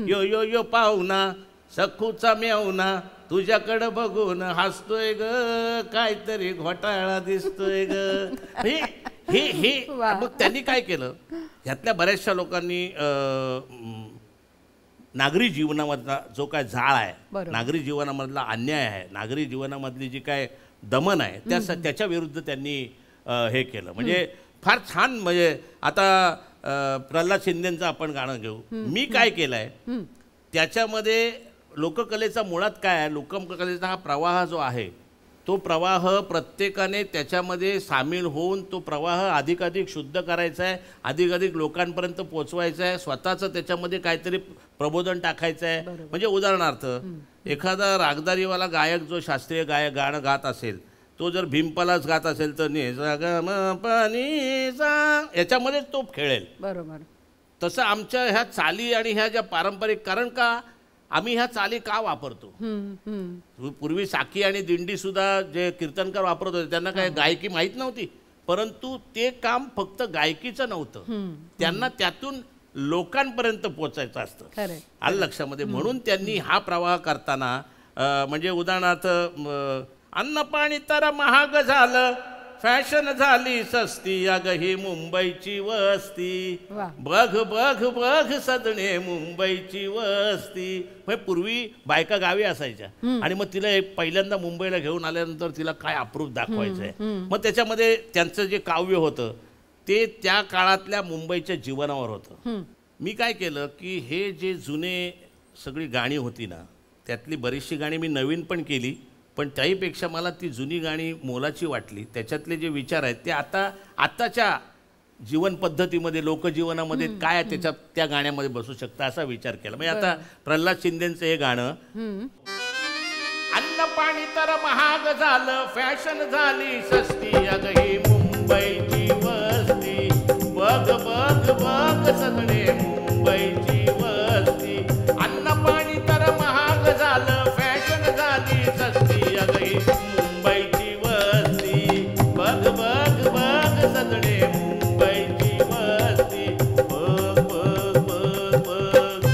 यो यो यो पाहुणा सखूचा मेवना तुझ्याकडं बघून हसतोय ग काहीतरी घोटाळा दिसतोय ग. हे मग त्यांनी काय केलं, ह्यातल्या बऱ्याचशा लोकांनी नागरी जीवनामधला जो काय जाळ आहे, नागरी जीवनामधला अन्याय आहे, नागरी जीवनामधली जी काय दमन आहे त्याच्या विरुद्ध त्यांनी हे केलं. म्हणजे फार छान. म्हणजे आता प्रल्हाद शिंदेंचं आपण गाणं घेऊ, मी काय केलं आहे. त्याच्यामध्ये लोककलेचा मुळात काय आहे, लोककलेचा हा प्रवाह जो आहे तो प्रवाह प्रत्येकाने त्याच्यामध्ये सामील होऊन तो प्रवाह अधिकाधिक शुद्ध करायचा आहे, अधिकाधिक लोकांपर्यंत पोचवायचा आहे, स्वतःचं त्याच्यामध्ये काहीतरी प्रबोधन टाकायचं आहे. म्हणजे उदाहरणार्थ एखादा रागदारीवाला गायक जो शास्त्रीय गाणं गात असेल, तो जर भीमपलाच गात असेल तर ने सा ग म प नि सा याच्यामध्येच तो खेळेल. बरोबर. तसं आमच्या ह्या चाली आणि ह्या ज्या पारंपरिक, कारण का आम्ही ह्या चाली का वापरतो? पूर्वी साकी आणि दिंडी सुद्धा जे कीर्तनकार वापरत होते त्यांना काय गायकी माहीत नव्हती, परंतु ते काम फक्त गायकीचं नव्हतं, त्यांना त्यातून लोकांपर्यंत पोचायचं असतं. आलं लक्षामध्ये. म्हणून त्यांनी हा प्रवाह करताना म्हणजे उदाहरणार्थ अन्न पाणी तर महाग झालं, फॅशन झाली सस्ती, अगं ही मुंबईची वस्ती, बघ बघ बघ सदणे मुंबईची वस्ती. म्हणजे पूर्वी बायका गावी असायच्या आणि मग तिला पहिल्यांदा मुंबईला घेऊन आल्यानंतर तिला काय अप्रूप दाखवायचं आहे, मग त्याच्यामध्ये त्यांचं जे काव्य होतं ते त्या काळातल्या मुंबईच्या जीवनावर होतं. मी काय केलं की हे जे जुने सगळी गाणी होती ना, त्यातली बरीचशी गाणी मी नवीन पण केली, पण त्याहीपेक्षा मला ती जुनी गाणी मोलाची वाटली. त्याच्यातले जे विचार आहेत ते आताच्या जीवन पद्धतीमध्ये, लोकजीवनामध्ये काय त्याच्यात त्या गाण्यामध्ये बसू शकतं असा विचार केला. म्हणजे आता प्रल्हाद शिंदेचं हे गाणं, अन्न पाणी तर महाग झालं, फॅशन झाली सस्ती, अगं ही मुंबईची वस्ती, बघ बघ बघ सगळे मुंबईची वस्ती. अन्न पाणी तर महाग झालं, फॅशन झाली सस्ती, अगं ही मुंबईची वस्ती, बघ बघ बघ सगळे मुंबईची वस्ती, बघ बघ बघ बघ.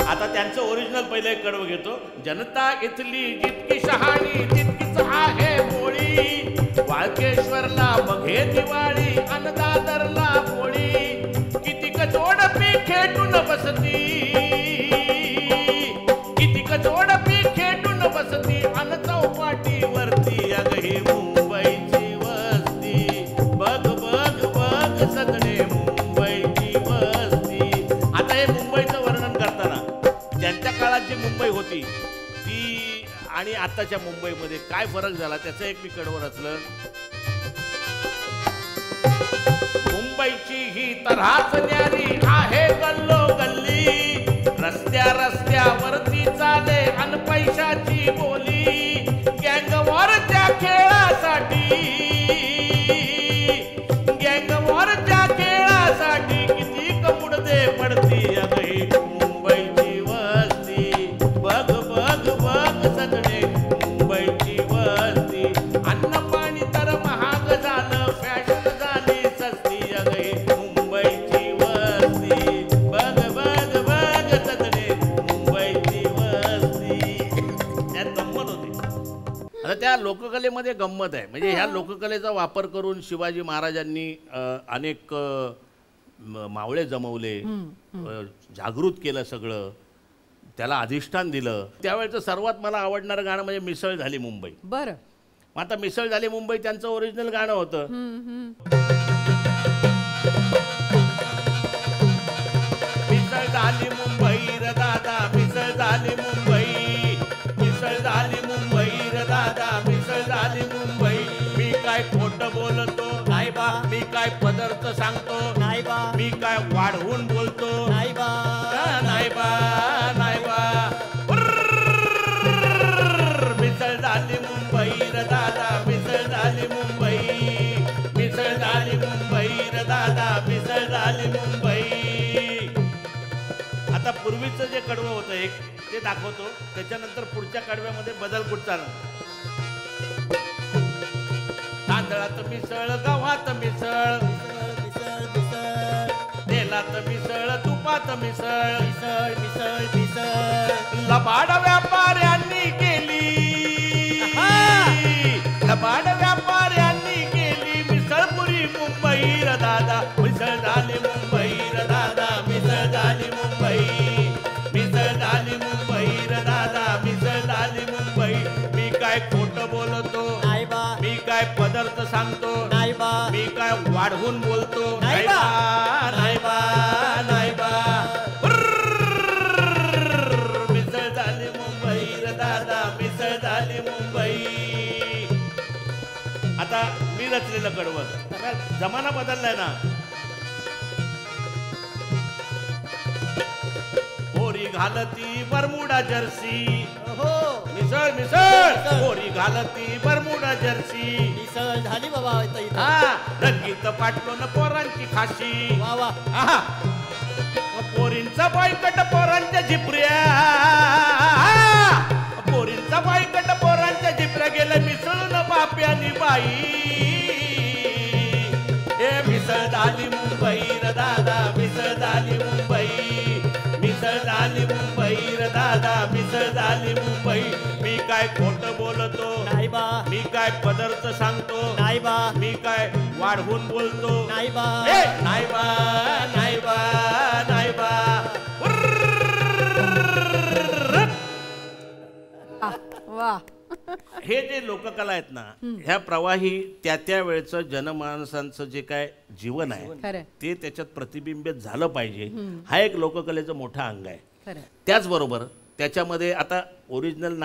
आता त्यांचं ओरिजिनल पहिलं एक कडवं घेतो. जनता इथली जितकी शहाणी तितकीच आहे बोळी, वाळकेश्वरला बघे दिवाळी, अन्नदादरला पोळी, कितीक जोडपी खेटून बसती, कितीक जोडपी खेटून बसती, अन चौपाटीवरती, अगं ही मुंबईची वस्ती, बघ बघ बघ सगळे मुंबईची वस्ती. आता हे मुंबईचं वर्णन करताना त्यांच्या काळात जी मुंबई होती ती आणि आताच्या मुंबईमध्ये काय फरक झाला त्याचं एक मी कडवं रचलं. मुंबईची ही तऱ्हाच न्यारी आहे गल्लो गल्ली, रस्त्या रस्त्यावरती चाले अन पैशाची बोली, गँगवॉरच्या खेळासाठी, गँगवॉरच्या खेळासाठी किती कमुडदे पडती, अगं ही मुंबईची वस्ती, बघ बघ बघ सगळे मुंबईची वस्ती. अन्न पाणी तर महाग झालं, फॅशन झाली सस्ती, अगं ही मुंबईची वस्ती, बघ बघ बघ सगळे मुंबईची वस्ती. त्यात गंमत होती. आता त्या लोककलेमध्ये गंमत आहे. म्हणजे ह्या लोककलेचा वापर करून शिवाजी महाराजांनी अनेक मावळे जमवले, जागृत केलं सगळं, त्याला अधिष्ठान दिलं. त्यावेळेचं सर्वात मला आवडणारं गाणं म्हणजे मिसळ झाली मुंबई. बरं. आता मिसळ झाली मुंबई त्यांचं ओरिजिनल गाणं होतं. मिसळ झाली मुंबई र दादा, मिसळ झाली मुंबई, मिसळ झाली मुंबई र दादा, मिसळ झाली मुंबई. मी काय खोटं बोलतो नाही बा, मी काय पदार्थ सांगतो नाही बा, मी काय वाढवून बोलतो नाही बा, नाही बा नाही बा. मिसळ झाली मुंबई र दादा, मिसळ झाली मुंबई, मिसळ झाली मुंबई र दादा, मिसळ झाली मुंबई. आता पूर्वीचं जे कडवं होतं एक ते दाखवतो, त्याच्यानंतर पुढच्या कडव्यामध्ये बदल कुठचा. तांदळात मिसळ, गव्हात मिसळ, तेलात मिसळ, तुपात मिसळ, मिसळ मिसळ मिसळ. लबाड व्यापाऱ्यांनी केली, लबाड व्यापाऱ्यांनी केली मिसळपुरी मुंबई र दादा, मिसळ झाली मुंबई र दादा, मिसळ झाली मुंबई, मिसळ झाली मुंबई र दादा, मिसळ झाली मुंबई. मी काय खोटं बोलतो नाही बा, मी काय पदार्थ सांगतो नाही बा, मी काय वाढवून बोलतो नाही बा, नाही बा. जमाना बदललाय ना. पोरी घालती बरमुडा जर्सी. हो मिसळ मिसळ. पोरी घालती बरमुडा जर्सी. मिसळ झाली बाबा इथं इथं. हा रंगीत पाटलो न पोरांची खाशी. वा वा. आहा. पोरींचा बायकट पोरांच्या झिपऱ्या. पोरींचा बायकट पोरांच्या झिपऱ्या गेलं मिसळून बाप्यानी बाई. हे मिसळ झाली मुंबई र दादा मिसळ झाली मुंबई. मिसळ झाली मुंबई र दादा मिसळ झाली मुंबई. मी काय खोट बोलतो नाही बा. मी काय पदार्थ सांगतो नाही बा. मी काय वाढवून बोलतो नाही बा. नाही बा नाही बा नाही बा. वा. हे जे लोककला आहेत ना ह्या प्रवाही त्या त्या वेळचं जनमानसांचं जे काय जीवन आहे खरं ते त्याच्यात प्रतिबिंबित झालं पाहिजे. हा एक लोककलेचं मोठा अंग आहे. खरं. त्याचबरोबर त्याच्यामध्ये आता ओरिजिनल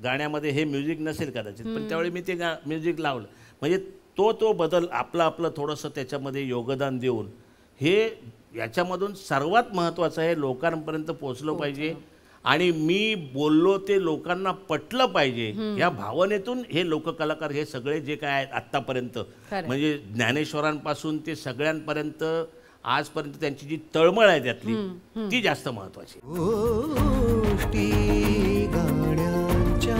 गाण्यामध्ये हे म्युझिक नसेल कदाचित पण त्यावेळी मी ते म्युझिक लावलं म्हणजे तो बदल आपलं थोडंसं त्याच्यामध्ये योगदान देऊन हे याच्यामधून सर्वात महत्त्वाचं आहे लोकांपर्यंत पोहोचलं पाहिजे आणि मी बोललो ते लोकांना पटलं पाहिजे या भावनेतून हे लोककलाकार हे सगळे जे काय आहेत आत्तापर्यंत म्हणजे ज्ञानेश्वरांपासून ते सगळ्यांपर्यंत आजपर्यंत त्यांची जी तळमळ आहे त्यातली ती जास्त महत्त्वाची. गोष्टी गाण्यांच्या.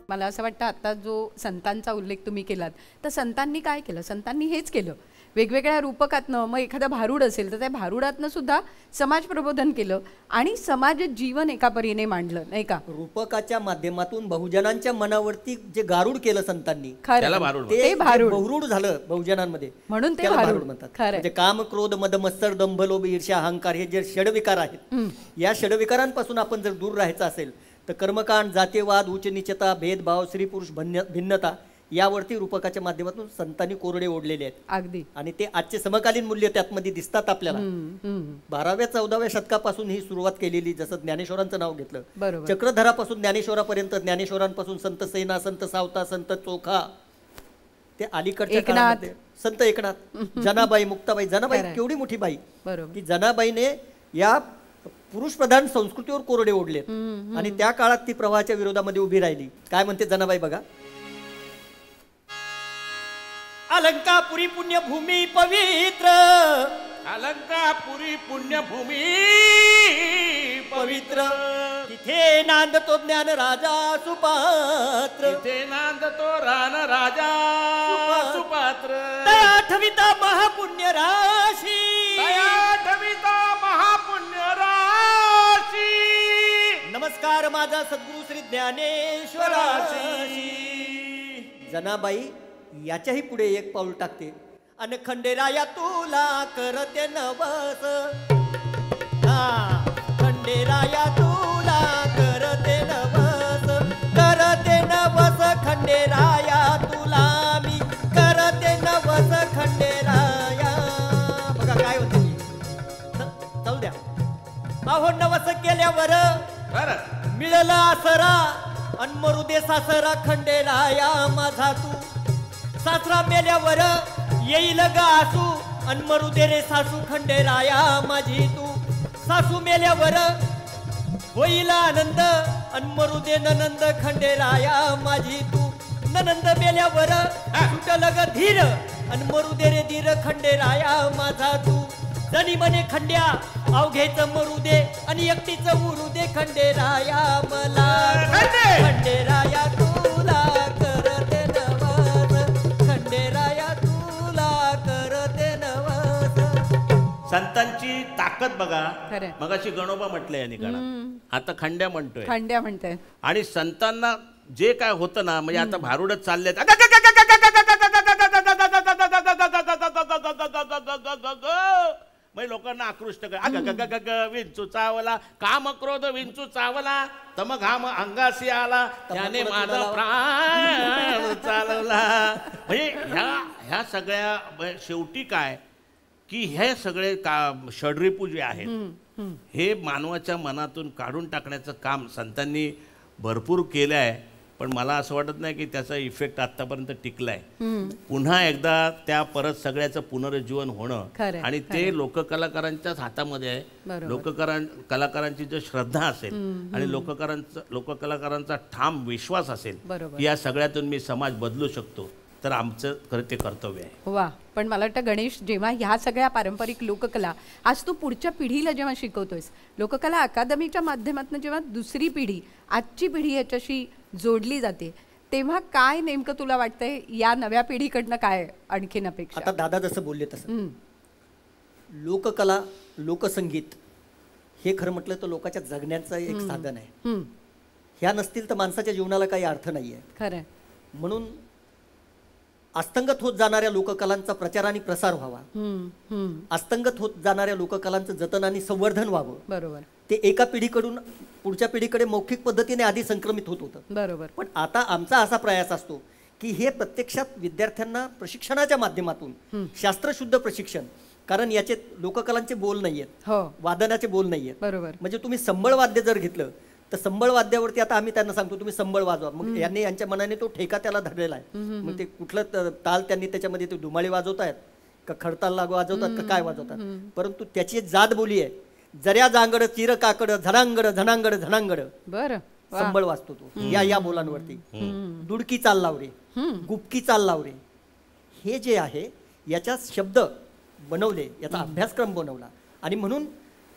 मला असं वाटतं आता जो संतांचा उल्लेख तुम्ही केलात तर संतांनी काय केलं. संतांनी हेच केलं वेगवेगळ्या रूपकातनं. मग एखादा भारूड असेल तर त्या भारुडातनं सुद्धा समाज प्रबोधन केलं आणि समाज जीवन एका परीने मांडलं नाही का. रूपकाच्या माध्यमातून बहुजनांच्या मनावरती जे गारुड केलं संतांनी त्याला भारूड ते भारूड बहुरूढ झालं बहुजनांमध्ये म्हणून ते त्याला भारूड भारूड म्हणतात. खरं. म्हणजे काम क्रोध मद मत्सर दंभ लोभ ईर्ष्या अहंकार हे जे षडविकार आहेत या षडविकारांपासून आपण जर दूर राहायचं असेल तर कर्मकांड जातीयवाद उच्च नीचता भेदभाव स्त्री पुरुष भिन्नता यावरती रूपकाच्या माध्यमातून संतांनी कोरडे ओढलेले आहेत अगदी. आणि ते आजचे समकालीन मूल्य त्यातमध्ये दिसतात आपल्याला. 12व्या 14व्या शतकापासून ही सुरुवात केलेली जसं ज्ञानेश्वरांचं नाव घेतलं बरोबर. चक्रधरापासून ज्ञानेश्वरापर्यंत ज्ञानेश्वरांपासून संत सेना संत सावता संत चोखा ते अलीकडच्या काळामध्ये संत एकनाथ जनाबाई मुक्ताबाई. जनाबाई केवढी मोठी बाई बरोबर की जनाबाईने या पुरुष प्रधान संस्कृतीवर कोरडे ओढले आणि त्या काळात ती प्रवाहाच्या विरोधामध्ये उभी राहिली. काय म्हणते जनाबाई बघा. अलंकापुरी पुण्यभूमी पवित्र. अलंकापुरी पुण्यभूमी पवित्र तिथे नांदतो ज्ञान राजा सुपात्र. तिथे नांदतो रान राजा सुपात्र. आठविता महापुण्य राशी. आठविता महापुण्य राशी. नमस्कार माझा सद्गुरु श्री ज्ञानेश्वराशी. जनाबाई याच्याही पुढे एक पाऊल टाकते. अन खंडेराया तुला करते नवस. खंडेराया तुला करते नवस. करते नवस खंडेराया तुला मी करते नवस खंडेराया. बघा काय होते जाऊ द्या. अहो नवस केल्यावर मिळाला आसरा अन मरुदे सासरा खंडेराया माझा तू. सासरा मेल्यावर येईल गासू अन मरुदे रे सासू खंडेराया माझी तू. सासू मेल्यावर होईल आनंद अन मरुदे ननंद खंडेराया माझी तू. ननंद मेल्यावर सुटल ग धीर अन मरुदे रे धीर खंडेराया माझा तू. जणी म्हणे खंड्या अवघेच मरुदे आणि एकटीच उरुदे खंडेराया मला. खंडेराया तुला करते नवस. खंडेराया तुला करते नवस. संतांची ताकद बघा. खरं. मगाशी गणोबा म्हटलंय यांनी गाणं आता खंड्या म्हणतोय. खंड्या म्हणते आणि संतांना जे काय होतं ना म्हणजे आता भारुडच चाललेत म्हणजे लोकांना आकृष्ट कर. विंचू चावला काम क्रोध विंचू चावला तम घाम अंगासी आला त्याने माझा प्राण चालवला. म्हणजे ह्या सगळ्या शेवटी काय की हे सगळे षड्रिपू जे आहेत हे मानवाच्या मनातून काढून टाकण्याचं काम संतांनी भरपूर केलं आहे. पण मला असं वाटत नाही की त्याचा इफेक्ट आतापर्यंत टिकलाय. पुन्हा एकदा त्या परत सगळ्याचं पुनरुज्जीवन होणं खरंय, आणि ते लोककलाकारांच्याच हातामध्ये आहे. बरोबर. कलाकारांची जर श्रद्धा असेल आणि लोककलाकारांचा ठाम विश्वास असेल बरोबर. की या सगळ्यातून मी समाज बदलू शकतो, तर आमचं खरं ते कर्तव्य आहे. वा, पण मला वाटतं गणेश, जेव्हा ह्या सगळ्या पारंपरिक लोककला आज तू पुढच्या पिढीला जेव्हा शिकवतोयस, लोककला अकादमीच्या माध्यमातून जेव्हा दुसरी पिढी, आजची पिढी याच्याशी जोडली जाते, तेव्हा काय नेमकं तुला वाटतंय या नव्या पिढीकडनं काय आणखीन अपेक्षा? आता दादा जसं बोलले तसं लोककला, लोकसंगीत हे खरं म्हटलं तर लोकांच्या जगण्याचं एक साधन आहे. ह्या नसतील तर माणसाच्या जीवनाला काही अर्थ नाही आहे. खरं. म्हणून अस्तंगत होत जाणाऱ्या लोककलांचा प्रचार आणि प्रसार व्हावा, अस्तंगत होत जाणाऱ्या लोककलांचं जतन आणि संवर्धन व्हावं. बरोबर. ते एका पिढीकडून पुढच्या पिढीकडे मौखिक पद्धतीने आधी संक्रमित होत होतं. बरोबर. पण आता आमचा असा प्रयास असतो की हे प्रत्यक्षात विद्यार्थ्यांना प्रशिक्षणाच्या माध्यमातून, शास्त्रशुद्ध प्रशिक्षण, कारण याचे लोककलांचे बोल नाहीयेत, हो, वादनाचे बोल नाहीयेत. बरोबर. म्हणजे तुम्ही संबळ वाद्य जर घेतलं तर संबळ वाद्यावरती आता आम्ही त्यांना सांगतो तुम्ही संबळ वाजवा, मग यांनी यांच्या मनाने तो ठेका त्याला धरलेला आहे. मग ते कुठलं ताल त्यांनी त्याच्यामध्ये ते धुमाळी वाजवतायत का खडताल वाजवतात का काय वाजवतात, परंतु त्याची एक जात बोली आहे. जऱ्या जांगड चिर काकड झणांगड झणांगड झणांगड, बरं, संबळ वाजतो तो या बोलांवरती. दुडकी चाल लावरे, गुपकी चाल लावरे, हे जे आहे याच्या शब्द बनवले, याचा अभ्यासक्रम बनवला. आणि म्हणून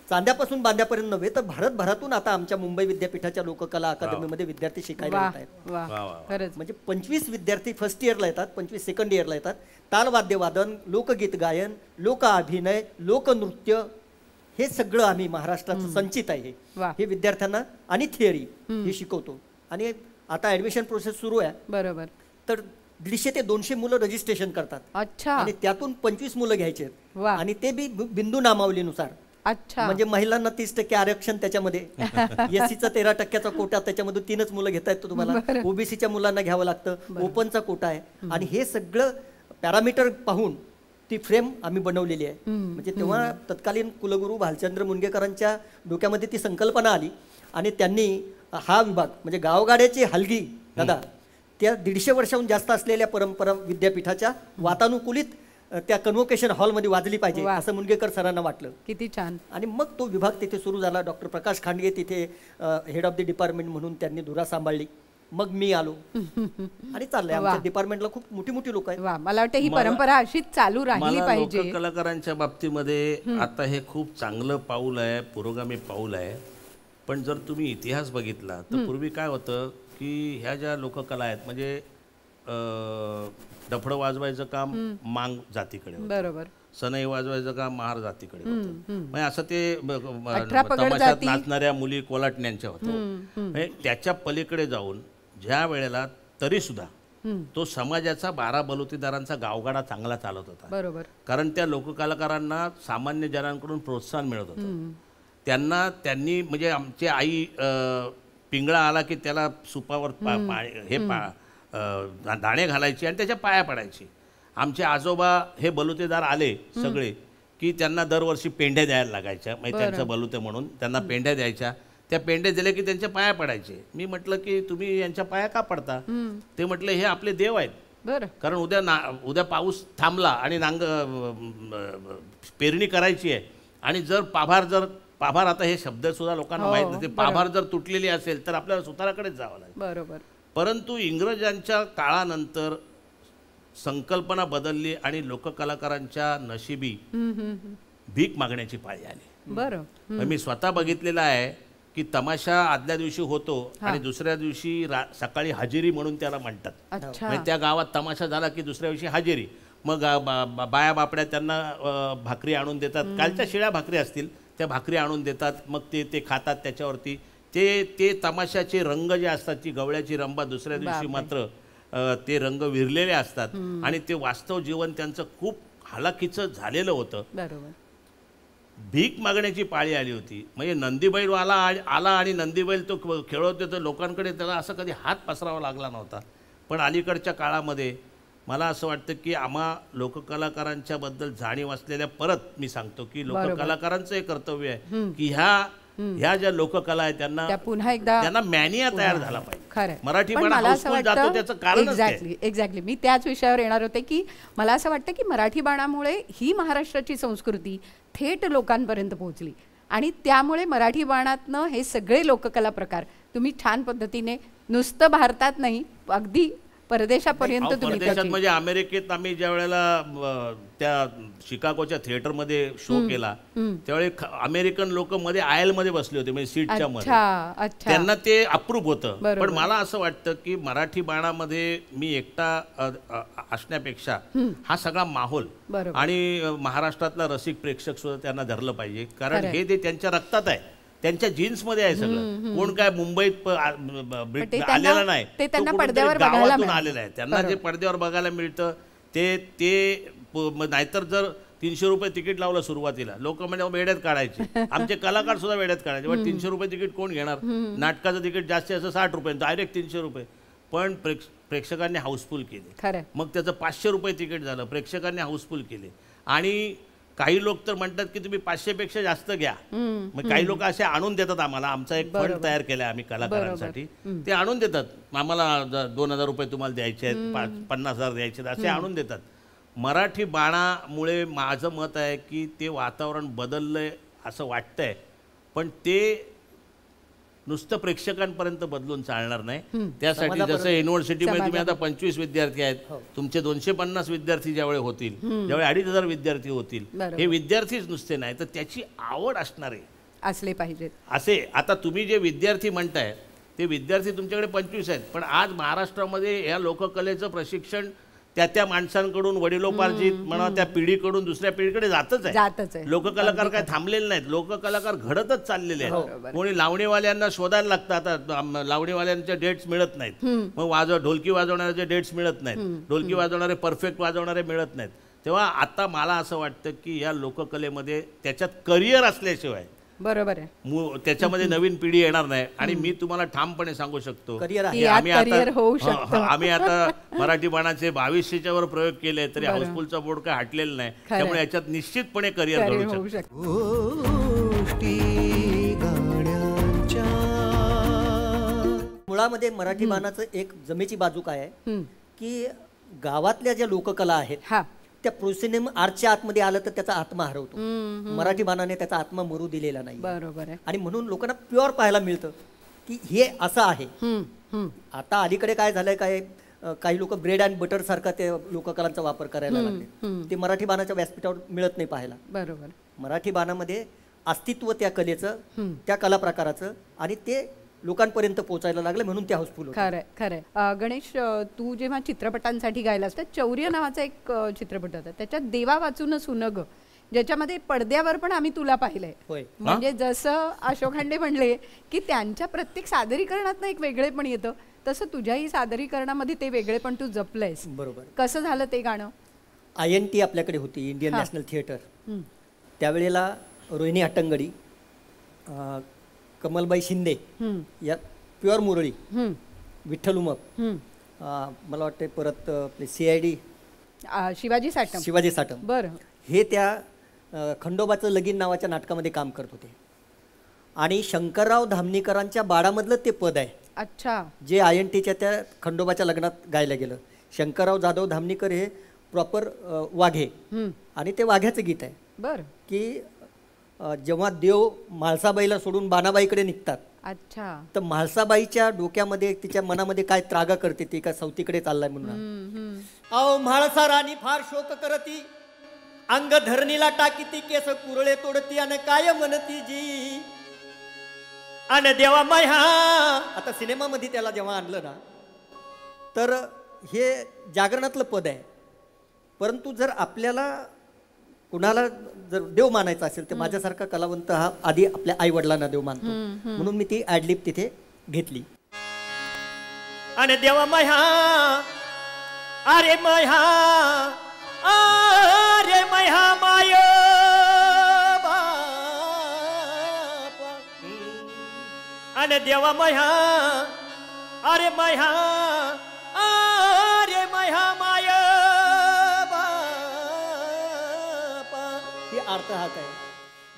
चांद्यापासून बांद्यापर्यंत नव्हे तर भारतभरातून आता आमच्या मुंबई विद्यापीठाच्या लोककला अकादमीमध्ये विद्यार्थी शिकायला येत आहेत. खरंच. म्हणजे 25 विद्यार्थी फर्स्ट इयरला येतात, 25 सेकंड इयरला येतात. तालवाद्य वादन, लोकगीत गायन, लोक अभिनय, लोकनृत्य, हे सगळं आम्ही महाराष्ट्राचं संचित आहे. हे विद्यार्थ्यांना आणि थिअरी हे शिकवतो. आणि आता ऍडमिशन प्रोसेस सुरू आहे. बरोबर. तर 150 ते 200 मुलं रजिस्ट्रेशन करतात. अच्छा. आणि त्यातून 25 मुलं घ्यायचे वा. आणि ते बी बिंदू नामावलीनुसार. अच्छा. म्हणजे महिलांना 30% आरक्षण त्याच्यामध्ये, एससीचा 13% कोटा, त्याच्यामध्ये 3च मुलं घेता येतं तुम्हाला. ओबीसीच्या मुलांना घ्यावं लागतं, ओपनचा कोटा आहे. आणि हे सगळं पॅरामीटर पाहून ती फ्रेम आम्ही बनवलेली आहे. म्हणजे तेव्हा तत्कालीन कुलगुरू भालचंद्र मुनगेकरांच्या डोक्यामध्ये ती संकल्पना आली आणि त्यांनी हा विभाग म्हणजे गावगाड्याची हलगी दादा त्या 150 वर्षाहून जास्त असलेल्या परंपरा विद्यापीठाच्या वातानुकूलित त्या कन्व्होकेशन हॉलमध्ये वाजली पाहिजे असं मुनगेकर सरांना वाटलं. किती छान. आणि मग तो विभाग तिथे सुरू झाला. डॉक्टर प्रकाश खांडगे तिथे हेड ऑफ द डिपार्टमेंट म्हणून त्यांनी धुरा सांभाळली. मग मी आलो आणि चाललंय. आमच्या डिपार्टमेंटला खूप मोठी मोठी लोक आहेत. वा, मला वाटतं ही परंपरा अशीच चालू राहिली पाहिजे. कलाकारांच्या बाबतीमध्ये आता हे खूप चांगलं पाऊल आहे, पुरोगामी पाऊल आहे. पण जर तुम्ही इतिहास बघितला तर पूर्वी काय होतं की ह्या ज्या लोककला आहेत म्हणजे डफडं वाजवायचं काम मांग जातीकडे होतं. बरोबर. सनई वाजवायचं काम महार जातीकडे होतं. म्हणजे असं ते 18 पगड तमाशात जाती. नाचणाऱ्या मुली कोलाटण्यांच्या होतं. म्हणजे त्याच्या पलीकडे जाऊन ज्या वेळेला तरी सुद्धा तो समाजाचा 12 बलुतेदारांचा गावगाडा चांगला चालत होता. बरोबर. कारण त्या लोककलाकारांना सामान्य जनांकडून प्रोत्साहन मिळत होतं. त्यांनी म्हणजे आमची आई पिंगळा आला की त्याला सुपावर दाणे घालायची आणि त्याच्या पाया पडायची. आमचे आजोबा हे बलुतेदार आले सगळे की त्यांना दरवर्षी पेंढ्या द्यायला लागायच्या. म्हणजे त्यांचं बलुते म्हणून त्यांना पेंढ्या द्यायच्या. त्या पेंढ्या दिल्या की त्यांच्या पाया पडायचे. मी म्हटलं की तुम्ही यांच्या पाया का पडता? ते म्हटले हे आपले देव आहेत. बरं. कारण उद्या पाऊस थांबला आणि पेरणी करायची आहे आणि जर पाभार आता हे शब्द सुद्धा लोकांना माहित नसते. पाभार जर तुटलेली असेल तर आपल्याला सुताराकडेच जावं लागेल. बरोबर. परंतु इंग्रजांच्या काळानंतर संकल्पना बदलली आणि लोककलाकारांच्या नशिबी भीक मागण्याची पाळी आली. बरं. मी स्वतः बघितलेलं आहे की तमाशा आदल्या दिवशी होतो आणि दुसऱ्या दिवशी सकाळी हजेरी म्हणून त्याला म्हणतात. म्हणजे त्या गावात तमाशा झाला की दुसऱ्या दिवशी हजेरी. मग बाया बापड्या त्यांना भाकरी आणून देतात. कालच्या शिळ्या भाकरी असतील त्या भाकरी आणून देतात. मग ते खातात. त्याच्यावरती ते तमाशाचे रंग जे असतात, ती गवळ्याची रंबा, दुसऱ्या दिवशी मात्र ते रंग विरलेले असतात आणि ते वास्तव जीवन त्यांचं खूप हालाकीचं झालेलं होतं. बरोबर. भीक मागण्याची पाळी आली होती. म्हणजे नंदीबैल आला आणि नंदीबैल तो खेळवतो तर लोकांकडे त्याला असं कधी हात पसरावा लागला नव्हता. पण अलीकडच्या काळामध्ये मला असं वाटतं की आम्हा लोककलाकारांच्या बद्दल जाणीव असलेल्या, परत मी सांगतो की लोककलाकारांचं हे कर्तव्य आहे की ह्या ह्या ज्या लोककला आहेत त्या पुन्हा एकदा त्यांना मॅनिया तयार झाला पाहिजे. खरंय. मराठी पण बाणा मला असं हाऊसफुल जातो त्याचं कारणच ते. एक्झॅक्टली मी त्याच विषयावर येणार होते की मला असं वाटतं की मराठी बाणामुळे ही महाराष्ट्राची संस्कृती थेट लोकांपर्यंत पोहोचली आणि त्यामुळे मराठी बाणातनं हे सगळे लोककला प्रकार तुम्ही छान पद्धतीने नुसतं भारतात नाही अगदी परदेशापर्यंत तुम्ही परदेशात त्याची- म्हणजे अमेरिकेत आम्ही ज्या वेळेला त्या शिकागोच्या थिएटरमध्ये शो केला त्यावेळी अमेरिकन लोक मध्ये आयल मध्ये बसले होते म्हणजे सीटच्या मध्ये. अच्छा त्यांना ते अप्रूप होतं. बरोबर. पण मला असं वाटतं की मराठी बाणामध्ये मी एकटा असण्यापेक्षा हा सगळा माहोल बरोबर. आणि महाराष्ट्रातला रसिक प्रेक्षक सुद्धा त्यांना धरलं पाहिजे कारण खरंय. हे ते त्यांच्या रक्तात आहे त्यांच्या जीन्समध्ये आहे सगळं. कोण काय मुंबईत ते त्यांना- आलेला नाही ते तो त्यांना कुठेतरी पडद्यावर बघायला गावातून मिळालं. आलेला आहे. त्यांना जे बरोबर. पडद्यावर बघायला मिळतं नाहीतर जर 300 रुपये तिकीट लावलं सुरुवातीला लोक म्हणजे वेड्यात काढायचे. आमचे कलाकार सुद्धा वेड्यात काढायचे. पण 300 रुपये तिकीट कोण घेणार. नाटकाचं तिकीट जास्तीत जास्त 60 रुपये डायरेक्ट 300 रुपये. पण प्रेक्षकांनी हाऊसफुल केले. खरंय. मग त्याचं 500 रुपये तिकीट झालं. प्रेक्षकांनी हाऊसफुल केले आणि काही लोक तर म्हणतात की तुम्ही 500 पेक्षा जास्त घ्या. मग काही लोक असे आणून देतात आम्हाला. आमचा एक फंड तयार केला आम्ही कलाकारांसाठी. ते आणून देतात आम्हाला 2000 रुपये तुम्हाला द्यायचे आहेत 50,000 द्यायचे आहेत असे आणून देतात. मराठी बाणामुळे माझं मत आहे की ते वातावरण बदललंय असं वाटतंय पण ते नुसतं प्रेक्षकांपर्यंत बदलून चालणार नाही. त्यासाठी जसं युनिव्हर्सिटीमध्ये तुम्ही आता 25 विद्यार्थी आहेत तुमचे 250 विद्यार्थी ज्यावेळी होतील ज्यावेळी 2500 विद्यार्थी होतील हे विद्यार्थीच नुसते नाही तर त्याची आवड असणारे असले पाहिजेत. असे आता तुम्ही जे विद्यार्थी म्हणताय ते विद्यार्थी तुमच्याकडे 25 आहेत पण आज महाराष्ट्रामध्ये या लोककलेचं प्रशिक्षण त्या माणसांकडून वडिलोपार्जित म्हणा त्या पिढीकडून दुसऱ्या पिढीकडे जातच आहे. लोककलाकार काय थांबलेले नाहीत. लोककलाकार घडतच चाललेले आहेत. कोणी लावणीवाल्यांना शोधायला लागतं. आता लावणीवाल्यांचे डेट्स मिळत नाहीत. मग ढोलकी वाजवणाऱ्याचे डेट्स मिळत नाहीत. ढोलकी वाजवणारे परफेक्ट वाजवणारे मिळत नाहीत. तेव्हा आता मला असं वाटतं की या लोककलेमध्ये त्याच्यात करिअर असल्याशिवाय बरोबर आहे त्याच्यामध्ये नवीन पिढी येणार नाही. आणि मी तुम्हाला ठामपणे सांगू शकतो करिअर आहे. की आम्ही आता मराठी बाणाचे 2200च्या वर प्रयोग केले तरी हाऊसफुलचा बोर्ड काय हटलेला नाही. त्यामुळे याच्यात निश्चितपणे करिअर घडू शकतो. गोष्टी गाण्यांच्या मुळामध्ये मराठी बाणाचं एक जमेची बाजू काय आहे की गावातल्या ज्या लोककला आहेत त्या प्रोसिनेम आर्टच्या आतमध्ये आलं तर त्याचा आत्मा हरवतो. मराठी बाणाने त्याचा आत्मा मरू दिलेला नाही. बरोबर आहे. आणि म्हणून लोकांना प्युअर पाहायला मिळतं की हे असं आहे. आता अलीकडे काय झालंय काय काही लोक ब्रेड अँड बटर सारखा ते लोककलांचा वापर करायला लागले. ते मराठी बाणाच्या व्यासपीठावर मिळत नाही पाहायला. बरोबर. मराठी बाणामध्ये अस्तित्व त्या कलेचं त्या कला प्रकाराचं आणि ते लोकांपर्यंत पोहोचायला लागले म्हणून ते हाऊसफुल होते. खरंय खरंय. गणेश तू जेव्हा चित्रपटांसाठी गायलास तर चौर्य नावाचा एक चित्रपट होता त्याच्यात देवा वाचून सुनग ज्याच्यामध्ये पडद्यावर पण आम्ही तुला पाहिलंय. म्हणजे जसं अशोक हांडे म्हणले की त्यांच्या प्रत्येक सादरीकरणात एक वेगळेपण येतं तसं तुझ्याही सादरीकरणामध्ये ते वेगळेपण तू जपलंयस. बरोबर. कसं झालं ते गाणं. INT आपल्याकडे होती इंडियन नॅशनल थिएटर. त्यावेळेला रोहिणी हट्टंगडी कमलबाई शिंदे या प्युअर मुरळी विठ्ठल उमप मला वाटते परत CID शिवाजी साटम बरं हे त्या खंडोबाचं लगीन नावाच्या नाटकामध्ये काम करत होते. आणि शंकरराव धामणीकरांच्या बाळामधलं ते पद आहे. अच्छा. जे INTच्या त्या खंडोबाच्या लग्नात गायला गेलं. शंकरराव जाधव धामणीकर हे प्रॉपर वाघे आणि ते वाघ्याचं गीत आहे. बरं. की जेव्हा देव म्हाळसाबाईला सोडून बाणाबाईकडे निघतात. अच्छा. तर म्हाळसाबाईच्या डोक्यामध्ये तिच्या मनामध्ये काय त्रागा करते ती का सौतीकडे चाललाय म्हणून. अहो म्हाळसा राणी फार शोक करती अंग धरणीला टाकीती केस कुरळे तोडती आणि काय म्हणती जी आणि देवा माया. आता सिनेमामध्ये त्याला जेव्हा आणलं ना तर हे जागरणातलं पद आहे. परंतु जर आपल्याला कुणाला जर देव मानायचा असेल तर माझ्यासारखा कलावंत हा आधी आपल्या आई वडिलांना देव मानतो म्हणून मी ती ॲडलिप तिथे घेतली. आणि देवा मह्या अरे मह्या अरे मह्या माय आणि देवा मह्या अरे मह्या अरे मह्या माय अर्थ हा काय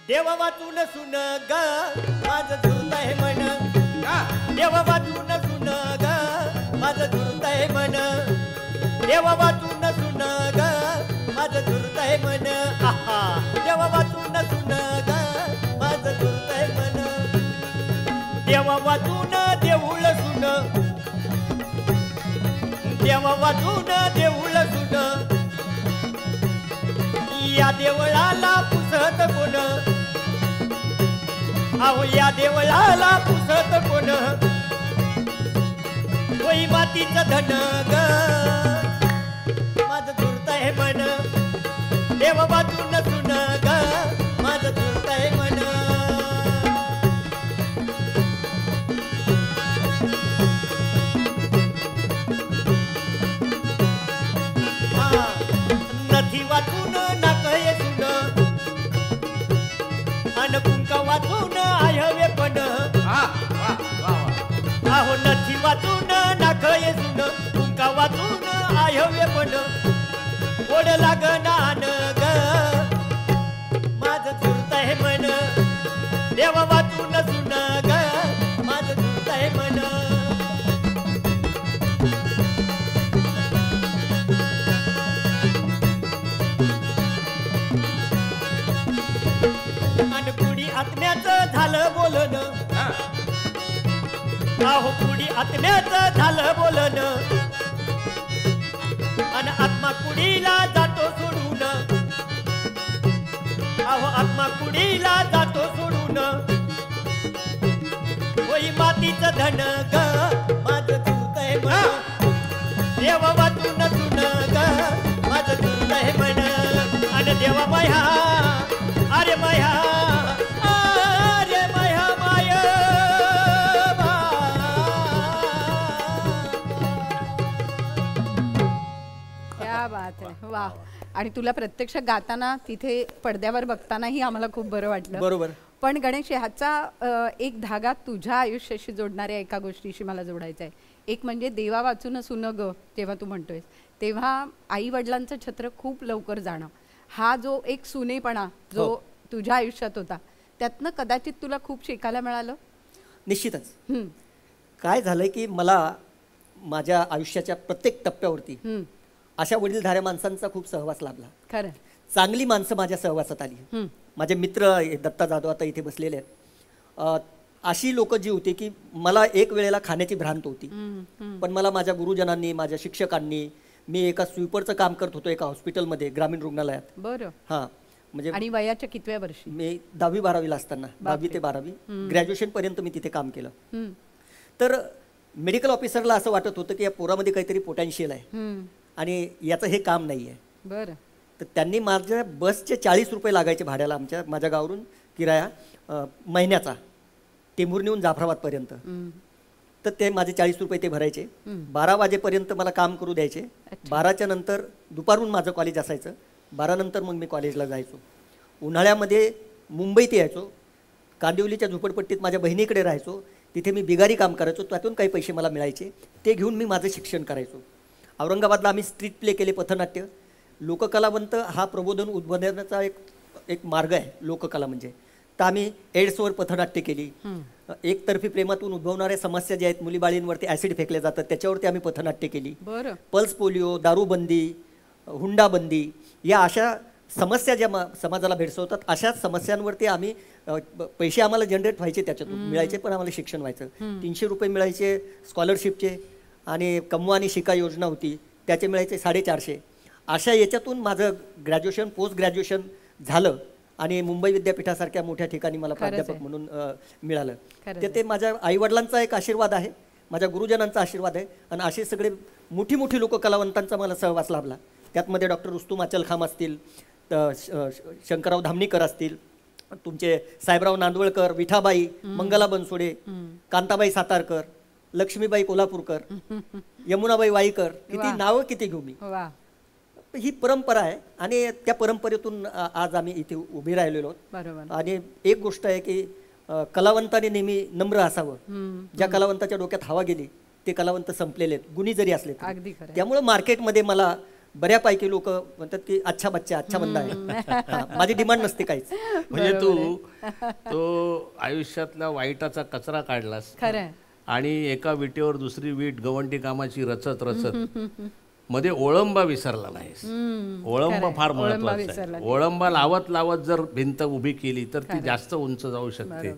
देव वाचून सुन ग माझं झुरतंय मन, देव वाचून सुन ग माझं झुरतंय मन, देव वाचून सुन ग माझं झुरतंय मन, आहा देव वाचून सुन ग माझं झुरतंय मन, देव वाचून देऊळ सुन, देव वाचून देऊळ सुन, या देवळाला पुसत कोण, अहो या देवळाला पुसत कोण, होई मातीचं धन ग माझं झुरतंय मन, देव वाचून सुन ग माझं झुरतंय मन. नथी वाचून नाकळे सुन, अन कुंका वाचून आयवे पण, अहो नथी वाचून नाकळे सुन, कुंका वाचून आयवे पण, ओढ लागनान ग माझं झुरतंय मन, देव वाचून सुन ग माझं झुरतंय मन. अन कुडी आत्म्याचं झालं बोलन, अहो कुडी आत्म्याचं झालं बोलन, अन आत्मा कुडीला जातो सोडून, अहो आत्मा कुडीला जातो सोडून, होई मातीचं धन ग माझं झुरतंय मन, देव वाचून सुन ग माझं झुरतंय मन, अन देवा माया अरे माया अरे माया माया क्या बात आहे, वा. आणि तुला प्रत्यक्ष गाताना तिथे पडद्यावर बघतानाही आम्हाला खूप बरं वाटलं. बरोबर. पण गणेश, ह्याचा एक धागा तुझ्या आयुष्याशी जोडणाऱ्या एका गोष्टीशी मला जोडायचा आहे. एक म्हणजे देवा वाचून सुन ग जेव्हा तू म्हणतोयस तेव्हा आई वडिलांचं छत्र खूप लवकर जाणं, हा जो एक सुनेपणा जो तुझ्या आयुष्यात होता, त्यातनं कदाचित तुला खूप शिकायला मिळालं. निश्चितच. काय झालंय की मला माझ्या आयुष्याच्या प्रत्येक टप्प्यावरती अशा वडीलधाऱ्या माणसांचा खूप सहवास लाभला. खरं. चांगली माणसं माझ्या सहवासात आली. माझे मित्र दत्ता जाधव आता इथे बसलेले आहेत. अशी लोक जी होती की मला एक वेळेला खाण्याची भ्रांत होती, पण मला माझ्या गुरुजनांनी, माझ्या शिक्षकांनी, मी एका स्वीपरचं काम करत होतो एका हॉस्पिटलमध्ये, ग्रामीण रुग्णालयात. बरं. हां, म्हणजे आणि वयाच्या कितव्या वर्षी? मी 10वी-12वीला असताना, 10वी ते 12वी ग्रॅज्युएशन पर्यंत मी तिथे काम केलं. तर मेडिकल ऑफिसरला असं वाटत होतं की या पोरामध्ये काहीतरी पोटॅन्शियल आहे आणि याचं हे काम नाही आहे. बरं. तर त्यांनी माझ्या बसचे 40 रुपये लागायचे भाड्याला माझ्या गावावरून किराया महिन्याचा, टेंभुर्णीहून जाफराबादपर्यंत. तर ते माझे 40 रुपये ते भरायचे. 12 वाजेपर्यंत मला काम करू द्यायचे. 12च्या नंतर दुपारून माझं कॉलेज असायचं. 12 नंतर मग मी कॉलेजला जायचो. उन्हाळ्यामध्ये मुंबईत यायचो, कांदिवलीच्या झोपडपट्टीत माझ्या बहिणीकडे राहायचो. तिथे मी बिगारी काम करायचो, त्यातून काही पैसे मला मिळायचे, ते घेऊन मी माझं शिक्षण करायचो. औरंगाबादला आम्ही स्ट्रीट प्ले केले, पथनाट्य. लोककलावंत हा प्रबोधन उद्बोधनाचा एक मार्ग आहे लोककला म्हणजे. तर आम्ही एड्सवर पथनाट्य केली. एकतर्फी प्रेमातून उद्भवणाऱ्या समस्या ज्या आहेत, मुलीबाळींवरती ॲसिड फेकले जातात, त्याच्यावरती आम्ही पथनाट्य केली. बरं. पल्स पोलिओ, दारूबंदी, हुंडाबंदी, या अशा समस्या ज्या समाजाला भेडसावतात, अशा समस्यांवरती आम्ही पैसे आम्हाला जनरेट व्हायचे, त्याच्यातून मिळायचे, पण आम्हाला शिक्षण व्हायचं. 300 रुपये मिळायचे स्कॉलरशिपचे, आणि कमवा आणि शिका योजना होती, त्याचे मिळायचे 450. अशा याच्यातून माझं ग्रॅज्युएशन, पोस्ट ग्रॅज्युएशन झालं आणि मुंबई विद्यापीठासारख्या मोठ्या ठिकाणी मला प्राध्यापक म्हणून मिळालं. ते माझ्या आईवडिलांचा एक आशीर्वाद आहे, माझ्या गुरुजनांचा आशीर्वाद आहे. आणि असे सगळे मोठी मोठी लोक कलावंतांचा मला सहवास लाभला. त्यातमध्ये डॉक्टर रुस्तुम अचलखाम असतील, शंकरराव धामणीकर असतील, तुमचे साहेबराव नांदवळकर, विठाबाई, मंगला बनसोडे, कांताबाई सातारकर, लक्ष्मीबाई कोल्हापूरकर, यमुनाबाई वाईकर, किती नावं किती घेऊ मी. ही परंपरा आहे आणि त्या परंपरेतून आज आम्ही इथे उभे राहिलेलो आहोत. आणि एक गोष्ट आहे की कलावंताने नेहमी नम्र असावं. ज्या कलावंताच्या डोक्यात हवा गेली ते कलावंत संपलेले आहेत, गुणी जरी असले. त्यामुळे मार्केटमध्ये मला बऱ्यापैकी लोक म्हणतात की अच्छा बच्चा अच्छा बंदा आहे. हा, माझी डिमांड नसते काहीच. म्हणजे तू तो आयुष्यातला वाईटाचा कचरा काढलास खरं आणि एका विटेवर दुसरी वीट गवंडी कामाची रचत रचत मध्ये ओळंबा विसरला नाहीस. ओळंबा फार महत्वाचा आहे. ओळंबा लावत लावत जर भिंत उभी केली तर ती जास्त उंच जाऊ शकते.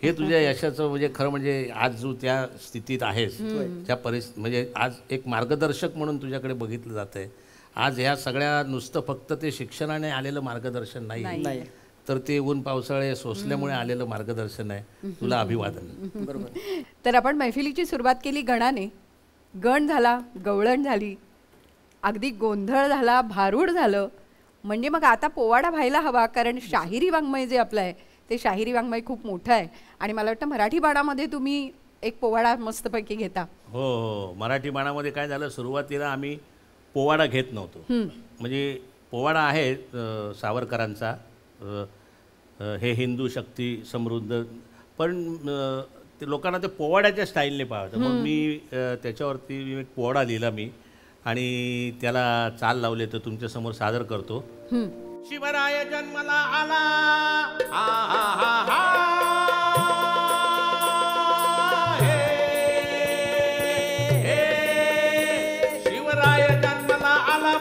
हे तुझ्या यशाचं म्हणजे खरं म्हणजे आज तू त्या स्थितीत आहेस त्या म्हणजे आज एक मार्गदर्शक म्हणून तुझ्याकडे बघितलं जात आहे. आज ह्या सगळ्या नुसतं फक्त ते शिक्षणाने आलेलं मार्गदर्शन नाही, तर ते ऊन पावसाळे सोसल्यामुळे आलेलं मार्गदर्शन आहे. तुला अभिवादन. बरोबर. तर आपण मैफिलीची सुरुवात केली गणाने. गण झाला, गवळण झाली, अगदी गोंधळ झाला, भारूड झालं. म्हणजे मग आता पोवाडा व्हायला हवा, कारण शाहिरी वाङ्मय जे आपलं आहे ते शाहिरी वाङ्मय खूप मोठं आहे. आणि मला वाटतं मराठी बाणामध्ये तुम्ही एक पोवाडा मस्तपैकी घेता. हो हो, मराठी बाणामध्ये काय झालं, सुरुवातीला आम्ही पोवाडा घेत नव्हतो. म्हणजे पोवाडा आहे सावरकरांचा, हे हिंदू शक्ती समृद्ध, पण ते लोकांना ते पोवाड्याच्या स्टाईलने पाहतं. मग मी त्याच्यावरती एक पोवाडा लिहिला मी आणि त्याला चाल लावले, तर तुमच्यासमोर सादर करतो. शिवराय जन्मला आला, हा हा हा हा,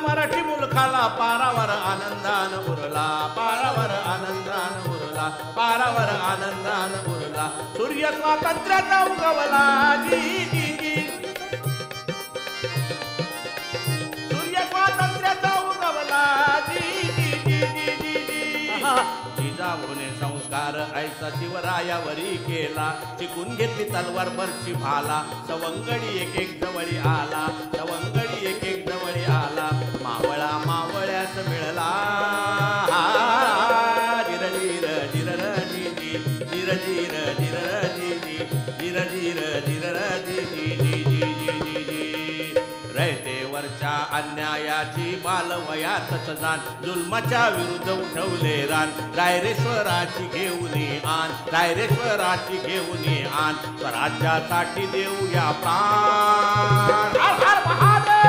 मराठी मुलखाला पारावर आनंदान उरला, पारावर आनंदान उरला, पारावर आनंदान उरला. सूर्य स्वातंत्र्याचा उगवला, जी जी जी, सूर्य स्वातंत्र्याचा उगवला, जी जी जी जी जी जी. जिजाऊने संस्कार ऐसा शिवरायावरी केला, शिकून घेतली तलवार बरची भाला, सवंगडी एक एक जवळी आला, सवंगडी एक एक जवळी आला. मावळा मावळ्यास मिळला, जिर जिर जिर जी जी, जिर जिर जिर जी जी, जिर जिर जिर जी जी जी जी जी जी. रयतेवरच्या अन्यायाची बालवयातच जाण, जुलमाच्या विरुद्ध उठवले रान, रायरेश्वराची घेऊन आण, रायरेश्वराची घेऊन आण, स्वराज्यासाठी देऊया प्राण. हर हर महादेव,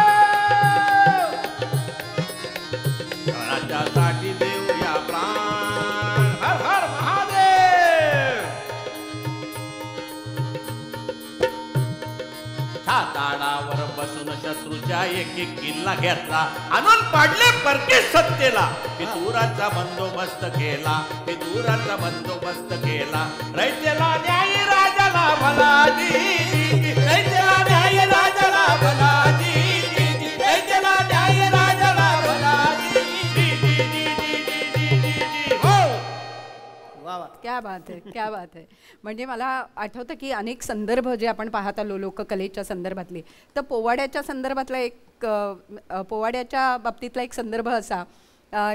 स्वराज्यासाठी देऊया प्राण. हर हर महादेव. छाताडावर बसून शत्रूच्या एक एक किल्ला घेतला, आणून पाडले परके सत्तेला, फितुराचा बंदोबस्त केला, फितुराचा बंदोबस्त केला. रयतेला न्याय राजाला भला जी, रयतेला न्याय राजाला भला जी, रयतेला न्याय राजाला भला जी. क्या बात आहे, क्या बात आहे. म्हणजे मला आठवतं की अनेक संदर्भ जे आपण पाहत आलो लोककलेच्या संदर्भातले, तर पोवाड्याच्या संदर्भातला एक पोवाड्याच्या बाबतीतला एक संदर्भ असा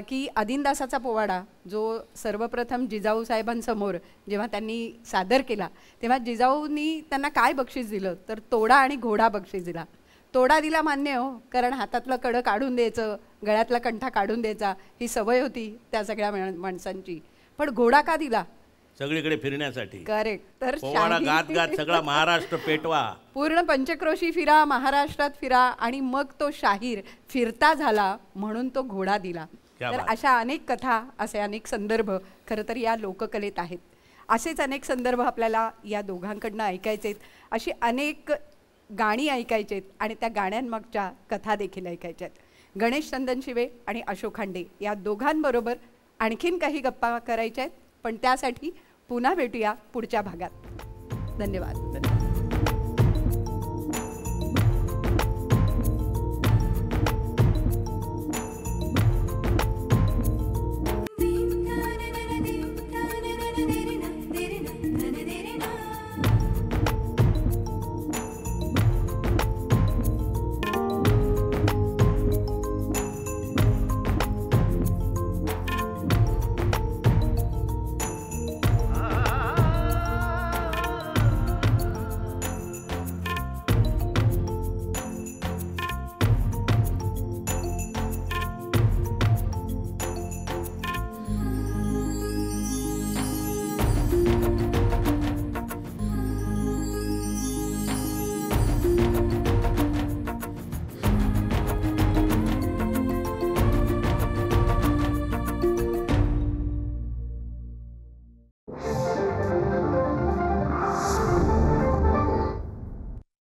की आदिनदासाचा पोवाडा जो सर्वप्रथम जिजाऊ साहेबांसमोर जेव्हा त्यांनी सादर केला, तेव्हा जिजाऊंनी त्यांना काय बक्षीस दिलं, तर तोडा आणि घोडा बक्षीस दिला. तोडा दिला मान्य हो, कारण हातातलं कडं काढून द्यायचं, गळ्यातला कंठा काढून द्यायचा, ही सवय होती त्या सगळ्या माणसांची. पण घोडा का दिला? सगळीकडे फिरण्यासाठी. करेक्ट. तर पोवाडा गात गात सगळा महाराष्ट्र पेटवा, पूर्ण पंचक्रोशी फिरा, महाराष्ट्रात फिरा, आणि मग तो शाहीर फिरता झाला म्हणून तो घोडा दिला. तर अशा अनेक कथा, असे अनेक संदर्भ खरं तर या लोककलेत आहेत. असेच अनेक संदर्भ आपल्याला या दोघांकडनं ऐकायचेत, अशी अनेक गाणी ऐकायचेत आणि त्या गाण्यांमागच्या कथा देखील ऐकायच्यात. गणेश चंदनशिवे आणि अशोक खांडे या दोघांबरोबर आणखीन काही गप्पा करायच्या आहेत, पण त्यासाठी पुन्हा भेटूया पुढच्या भागात. धन्यवाद.